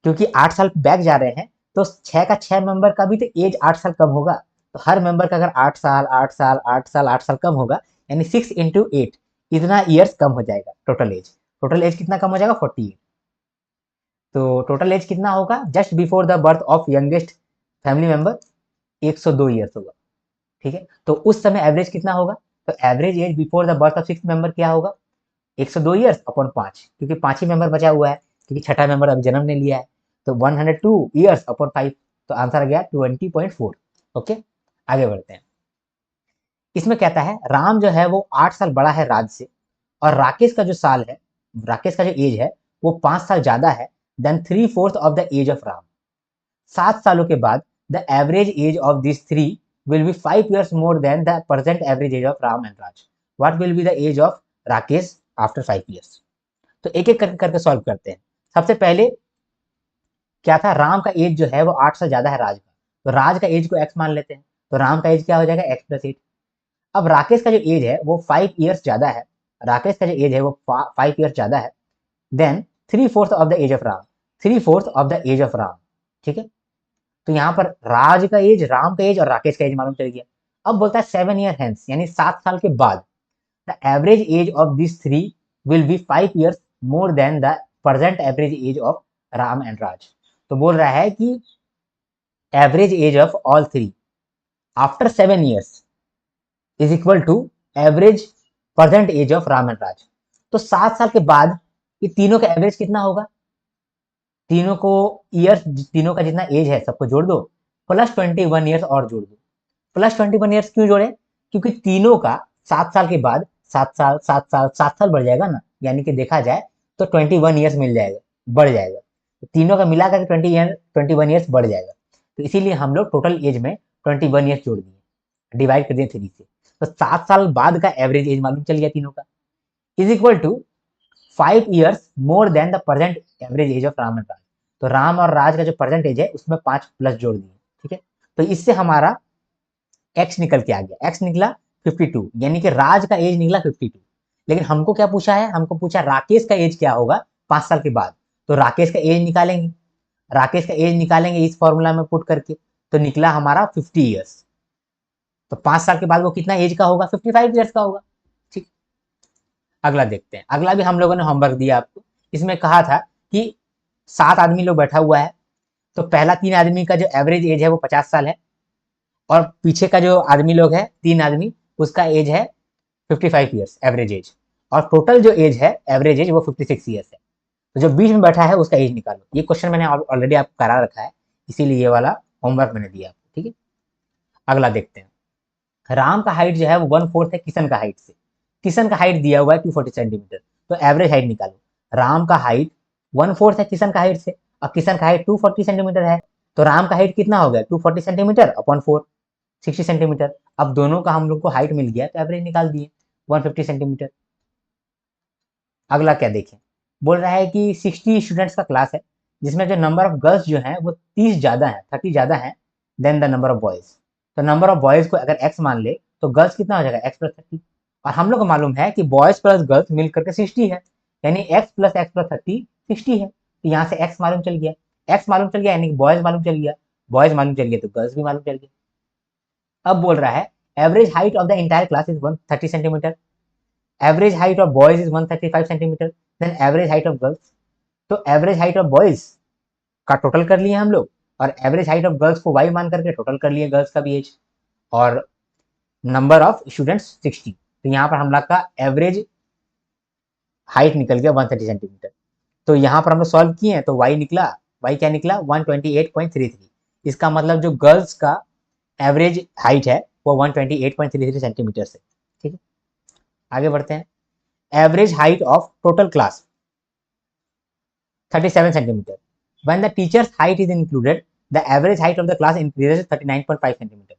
क्योंकि 8 साल बैक जा रहे हैं तो 6 का 6 मेंबर का भी तो एज 8 साल कम होगा। तो हर मेंबर का अगर 8 साल 8 साल 8 साल 8 साल कम होगा, यानी 6 इंटू 8, इतना ईयर्स कम हो जाएगा टोटल एज। टोटल एज कितना कम हो जाएगा? 48। तो टोटल एज कितना होगा just before the birth of youngest family member? 102 years होगा। ठीक है, तो उस समय एवरेज कितना होगा? तो average age before the birth of 6 member क्या होगा? 102 ईयर्स अपॉन 5, क्योंकि 5 ही मेंबर बचा हुआ है, क्योंकि छठा मेंबर अभी जन्म ने लिया है। तो 102 ईयर्स अपॉन 5, तो आंसर आ गया 20.4। ओके, आगे बढ़ते हैं। इसमें कहता है राम जो है वो 8 साल बड़ा है राज से, और राकेश का जो साल है, राकेश का जो एज है वो 5 साल ज्यादा है than 3/4 of the age of Ram. 7 सालों के बाद the average age of this three will be 5 years more than the present average age of Ram and Raj. What will be the age of Rakesh after 5 years? तो एक एक करके solve करते हैं। सबसे पहले क्या था? राम का एज जो है वो 8 से ज्यादा है राज का, तो राज का एज को x मान लेते हैं, तो राम का एज क्या हो जाएगा? x+8। अब राकेश का जो एज है वो 5 ईयर्स ज्यादा है, राकेश का जो एज है वो 5 ईयर्स ज्यादा है than 3/4 of the age of Ram, 3/4 of the age of Ram. ठीक है, तो यहाँ पर राज का एज, राम का एज और राकेश का एज मालूम चल गया। अब बोलता है 7 ईयर हेंस, यानी 7 साल के बाद the average age of this three will be 5 years more than the present average age of Ram and Raj. तो बोल रहा है कि average age of all three after 7 years is equal to average present age of Ram and Raj. तो 7 साल के बाद ये तीनों का एवरेज कितना होगा? तीनों को ईयर्स, तीनों का जितना एज है सबको जोड़ दो, प्लस 21 ईयर्स और जोड़ दो। प्लस 21 ईयर्स क्यों जोड़े? क्योंकि तीनों का 7 साल के बाद 7 साल 7 साल 7 साल बढ़ जाएगा ना, यानी कि देखा जाए तो 21 ईयर्स मिल जाएगा, बढ़ जाएगा। तो तीनों का मिला करके 21 ईयर्स बढ़ जाएगा। तो इसीलिए हम लोग टोटल एज में 21 ईयर्स जोड़ दिए, डिवाइड कर दिए 3 से। तो 7 साल बाद का एवरेज एज मालूम चल गया तीनों का, is equal to 5 years more than the present average age of Ram and Raj. तो राम और राज का जो प्रेजेंट एज है उसमें 5 प्लस जोड़ दिए। ठीक है, तो इससे हमारा एक्स निकल के आ गया, एक्स निकला 52, यानी कि राज का एज निकला 52। लेकिन हमको क्या पूछा है, हमको पूछा राकेश का एज क्या होगा 5 साल के बाद। तो राकेश का एज निकालेंगे, राकेश का एज निकालेंगे इस फॉर्मूला में पुट करके, तो निकला हमारा 50 ईयर्स। तो 5 साल के बाद वो कितना एज का होगा, 55 ईयर्स का होगा। ठीक, अगला देखते हैं। अगला भी हम लोगों ने होमवर्क दिया आपको, इसमें कहा था कि 7 आदमी लोग बैठा हुआ है, तो पहला 3 आदमी का जो एवरेज एज है वो 50 साल है, और पीछे का जो आदमी लोग है 3 आदमी, उसका एज है 55 ईयर्स एवरेज एज, और टोटल जो एज है एवरेज एज वो 56 ईयर्स है। तो जो बीच में बैठा है उसका एज निकालो। ये क्वेश्चन मैंने ऑलरेडी आपको करा रखा है, इसीलिए ये वाला होमवर्क मैंने दिया आपको। ठीक है, अगला देखते हैं। राम का हाइट जो है वो 1/4 है किशन का हाइट से। किशन का हाइट दिया हुआ है 240 सेंटीमीटर, तो एवरेज हाइट निकालो। राम का हाइट 1/4 है किशन का हाइट से, और किशन का हाइट 240 सेंटीमीटर है, तो राम का हाइट कितना हो गया 240 सेंटीमीटर अपॉन 4, 60 सेंटीमीटर। अब दोनों का हम लोग को हाइट मिल गया, तो एवरेज निकाल दिए 150 सेंटीमीटर। अगला क्या देखें, बोल रहा है कि 60 स्टूडेंट्स का क्लास है, जिसमें जो नंबर ऑफ गर्ल्स जो है वो 30 ज़्यादा है, 30 ज़्यादा है than the number of boys. तो नंबर ऑफ बॉयज़ को अगर x मान ले तो गर्ल्स कितना हो जाएगा x प्लस 30, और हम लोग को मालूम है कि बॉयज़ प्लस गर्ल्स मिल करके 60 है, यानी x प्लस 30 60 है। तो यहाँ से x मालूम चल गया, x मालूम चल गया यानी कि बॉयज़ मालूम चल गया, बॉयज़ मालूम चल गया तो गर्ल्स भी मालूम चल गया। अब बोल रहा है average height of the entire class is 130 centimetre, average height of boys is 135 centimetre, then average height of girls. तो एवरेज हाइट ऑफ बॉयज का टोटल कर लिए हम लोग, और एवरेज हाइट ऑफ गर्ल्स को y मान करके टोटल कर लिए गर्ल्स का भी एज, और नंबर ऑफ स्टूडेंट्स 60। तो यहाँ पर हम लोग का एवरेज हाइट निकल गया 130 सेंटीमीटर। तो यहाँ पर हम लोग सॉल्व किए हैं, तो y निकला, y क्या निकला 128.33। इसका मतलब जो गर्ल्स का एवरेज हाइट है वो 128.33 सेंटीमीटर से। ठीक है, आगे बढ़ते हैं। Average height of total class 37 centimeter. When the teacher's height is included, the average height of the class increases 39.5 centimeter.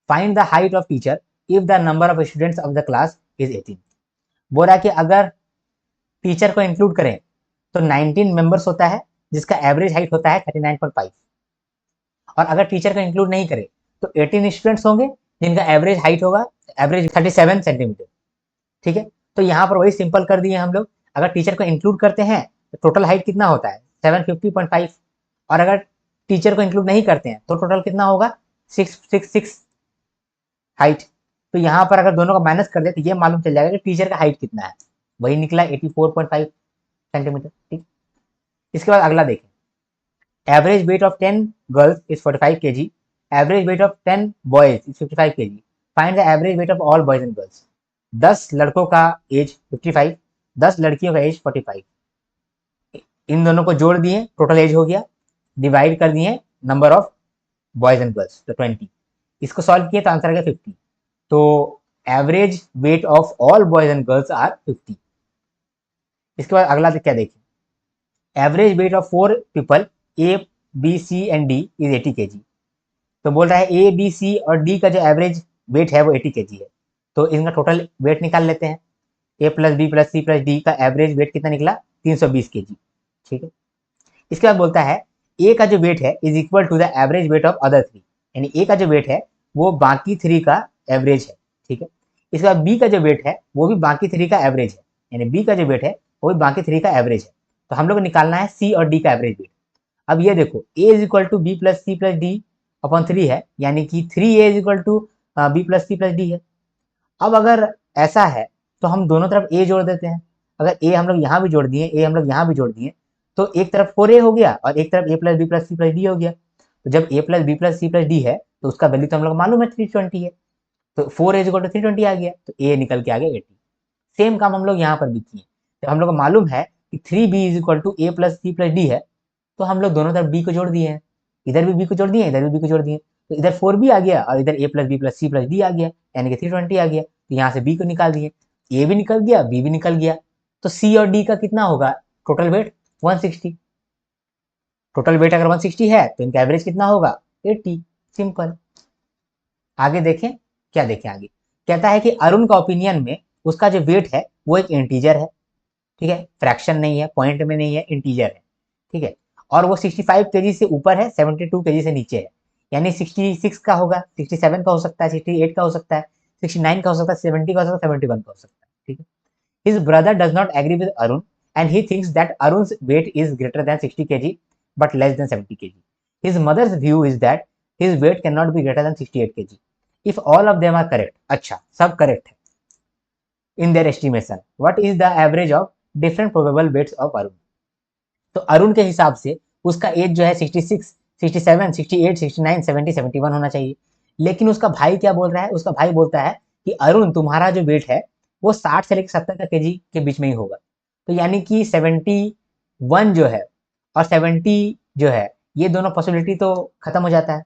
Find the height of teacher if the number of students of the class is 18. बोल रहा है कि अगर teacher को include करें तो 19 members होता है, जिसका एवरेज हाइट होता है 39.5, और अगर टीचर को इंक्लूड नहीं करे तो 18 स्टूडेंट्स होंगे जिनका एवरेज हाइट होगा एवरेज 37 सेंटीमीटर। ठीक है, तो यहाँ पर वही सिंपल कर दिए हम लोग। अगर टीचर को इंक्लूड करते हैं तो टोटल हाइट कितना होता है 750.5, और अगर टीचर को इंक्लूड नहीं करते हैं तो टोटल कितना होगा 666 हाइट। तो यहाँ पर अगर दोनों का माइनस कर दे तो ये मालूम चल जाएगा कि टीचर का हाइट कितना है, वही निकला 84.5 सेंटीमीटर। ठीक, इसके बाद अगला देखें। Average weight of 10 girls is 45 kg, average weight of 10 boys is 55 kg, find the average weight of all boys and girls. 10 लड़कों का एज 55, 10 लड़कियों का एज 45, इन दोनों को जोड़ दिए टोटल एज हो गया, डिवाइड कर दिए number of boys and girls तो 20, इसको सॉल्व किए तो आंसर आ गया 50। तो average weight of all boys and girls are 50। इसके बाद अगला क्या देखें। Average weight of 4 people A B C and D is 80 kg। तो बोल रहा है ए बी सी और डी का जो एवरेज वेट है वो 80 kg है, तो इनका टोटल वेट निकाल लेते हैं। A plus B plus C plus D का एवरेज वेट कितना निकला 320 kg। ठीक है, इसके बाद बोलता है ए का जो वेट है is equal to the average weight of other 3, यानी ए का जो वेट है वो बाकी 3 का एवरेज है। ठीक है, इसके बाद बी का जो वेट है वो भी बाकी 3 का एवरेज है, यानी बी का जो वेट है वो भी बाकी 3 का एवरेज है। तो हम लोग को निकालना है सी और डी का एवरेज वेट। अब ये देखो A is equal to B plus C plus D upon 3 है, यानी कि 3a is equal to B plus C plus D है। अब अगर ऐसा है तो हम दोनों तरफ ए जोड़ देते हैं। अगर ए हम लोग यहाँ भी जोड़ दिए, ए हम लोग यहाँ भी जोड़ दिए, तो एक तरफ 4a हो गया और एक तरफ a plus B plus C plus D हो गया। तो जब a plus B plus C plus D है तो उसका वैल्यू तो हम लोग मालूम है 320 है, तो 4a इक्वल टू 320 आ गया, तो a निकल के आ गया 80। सेम काम हम लोग यहाँ पर भी किए। जब हम लोग को मालूम है कि 3b is equal to a plus C plus D है, तो हम लोग दोनों तरफ b को जोड़ दिए हैं, इधर भी b को जोड़ दिए, इधर भी b को जोड़ दिए, तो इधर 4b आ गया और इधर a plus B plus C plus D आ गया, यानी कि 320 आ गया। तो यहाँ से b को निकाल दिए, a भी निकल गया b भी निकल गया, तो c और d का कितना होगा टोटल वेट 160। टोटल वेट अगर 160 है तो इनका एवरेज कितना होगा 80। सिंपल। आगे देखें, क्या देखें आगे। कहता है कि अरुण का ओपिनियन में उसका जो वेट है वो एक इंटीजर है, ठीक है, फ्रैक्शन नहीं है, पॉइंट में नहीं है, इंटीजर है। ठीक है, और वो 65 kg से ऊपर है, 72 kg से नीचे है, यानी 66 का होगा, 67 का हो सकता है, 68 का हो सकता है, 69 का हो सकता है, 70 का हो सकता है, 71 का हो सकता है, ठीक है। His brother does not agree with Arun and he thinks that Arun's weight is greater than 60 kg but less than 70 kg. His mother's view is that his weight cannot be greater than 68 kg. If all of them are correct, अच्छा सब correct है in their estimation, what is the average of different probable weights of Arun? तो अरुण के हिसाब से उसका as जो है 66, 67, 68, 69, 70, 71 होना चाहिए। लेकिन उसका भाई क्या बोल रहा है, उसका भाई बोलता है कि अरुण तुम्हारा जो वेट है वो 60 से लेकर 70 का केजी के बीच में ही होगा। तो यानी कि 71 जो है और 70 जो है ये दोनों पॉसिबिलिटी तो खत्म हो जाता है,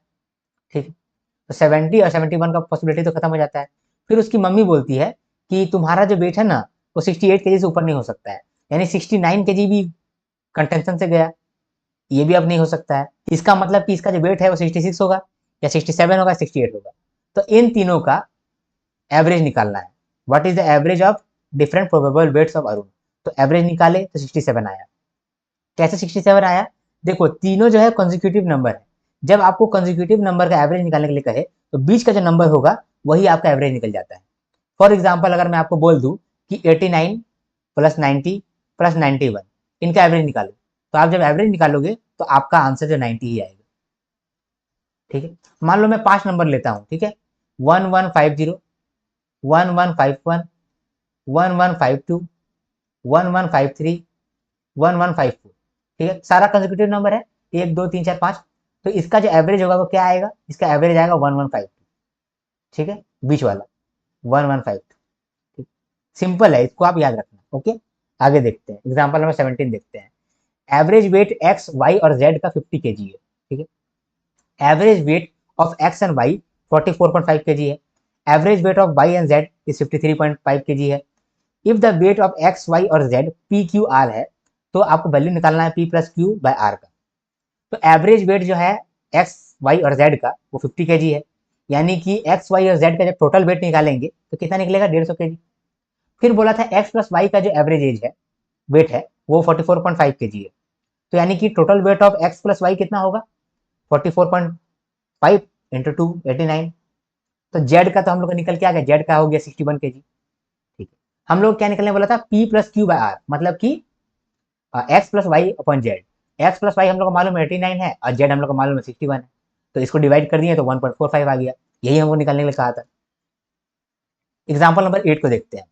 ठीक है। तो 70 और 71 का पॉसिबिलिटी तो खत्म हो जाता है। फिर उसकी मम्मी बोलती है कि तुम्हारा जो वेट है ना वो 68 केजी से ऊपर नहीं हो सकता है, यानी 69 केजी भी कंटेंशन से गया, ये भी अब नहीं हो सकता है। इसका मतलब कि इसका जो वेट है वो 66 होगा या 67 होगा, 68 होगा। तो इन तीनों का एवरेज निकालना है। What is the average of different probable weights of Arun. तो एवरेज निकाले तो 67 आया। कैसे 67 आया? देखो तीनों जो है कंसेक्यूटिव नंबर है। जब आपको कंसेक्यूटिव नंबर का एवरेज निकालने के लिए कहे तो बीच का जो नंबर होगा वही आपका एवरेज निकल जाता है। फॉर एग्जाम्पल अगर मैं आपको बोल दूं कि 89 प्लस 90 प्लस 91 इनका एवरेज निकालो, तो आप जब एवरेज निकालोगे तो आपका आंसर जो 90 ही आएगा, ठीक है। मान लो मैं 5 नंबर लेता हूं, ठीक है, 1150, 1151, 1152, 1153, 1154, ठीक है, सारा कंसेक्यूटिव नंबर है, 1 2 3 4 5। तो इसका जो एवरेज होगा वो क्या आएगा? इसका एवरेज आएगा 1152, ठीक है, बीच वाला 1152। सिंपल है, इसको आप याद रखना। ओके, आगे देखते हैं, एग्जाम्पल नंबर 17 देखते हैं। एवरेज वेट एक्स वाई और जेड का 50 केजी है, ठीक है। Average weight of X and Y 44.5 kg है। Average weight of Y and Z is 53.5 kg है। If the weight of X Y और जेड पी क्यू आर है तो आपको वैल्यू निकालना है P plus Q by R का। तो एवरेज वेट जो है एक्स वाई और जेड का वो 50 केजी है, यानी कि एक्स वाई और जेड का जब टोटल वेट निकालेंगे तो कितना निकलेगा? 150 केजी। फिर बोला था एक्स प्लस वाई का जो एवरेज एज है, वेट है, वो 44.5 केजी है। तो यानी कि total weight of X plus Y कितना होगा? 44.5 इंटू 2 89। तो जेड का तो हम लोग का निकल के आ गया, जेड का हो गया 61 केजी, ठीक है। हम लोग क्या निकलने बोला था? P plus Q by R, मतलब कि X plus Y upon Z. X plus Y हम लोग को मालूम है 89 है और जेड हम लोग को मालूम है 61 है, तो इसको डिवाइड कर दिए तो 1.45 आ गया। यही हमको निकालने के लिए कहा था। एग्जाम्पल नंबर 8 को देखते हैं।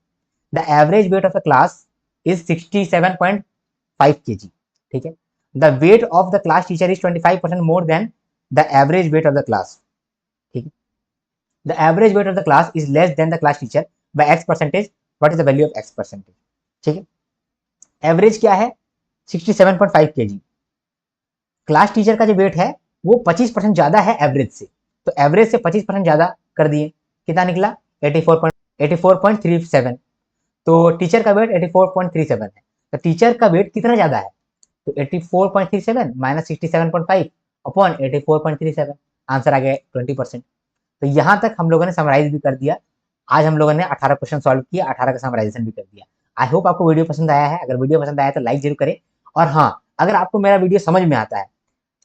The average weight of the class is 67.5 KG, ठीक है। The weight of the class teacher is 25% more than the average weight of the class, ठीक है। The average weight of the class is less than the class teacher by X percentage. What is the value of X percentage, ठीक है। Average क्या है? 67.5 KG. Class teacher का जो weight है वो 25% ज्यादा है एवरेज से, तो एवरेज से 25% ज्यादा कर दिए, कितना निकला? 84.37। तो टीचर का वेट 84.37 है, तो टीचर का वेट कितना ज्यादा है? तो 84.37 माइनस 67.5 अपॉन 84.37, आंसर आ गया 20%। तो यहाँ तक हम लोगों ने समराइज भी कर दिया। आज हम लोगों ने 18 क्वेश्चन सॉल्व किया, 18 का समराइजेशन भी कर दिया। आई होप आपको वीडियो पसंद आया है। अगर वीडियो पसंद आया तो लाइक जरूर करें, और हाँ, अगर आपको मेरा वीडियो समझ में आता है,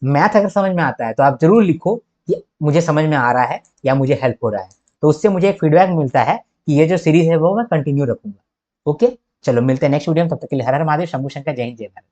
मैथ अगर समझ में आता है, तो आप जरूर लिखो कि मुझे समझ में आ रहा है या मुझे हेल्प हो रहा है। तो उससे मुझे एक फीडबैक मिलता है कि ये जो सीरीज है वो मैं कंटिन्यू रखूंगा। ओके, चलो मिलते हैं नेक्स्ट वीडियो में। तब तक के लिए हर हर महादेव, शंभू शंकर, जय हिंद, जय भारत।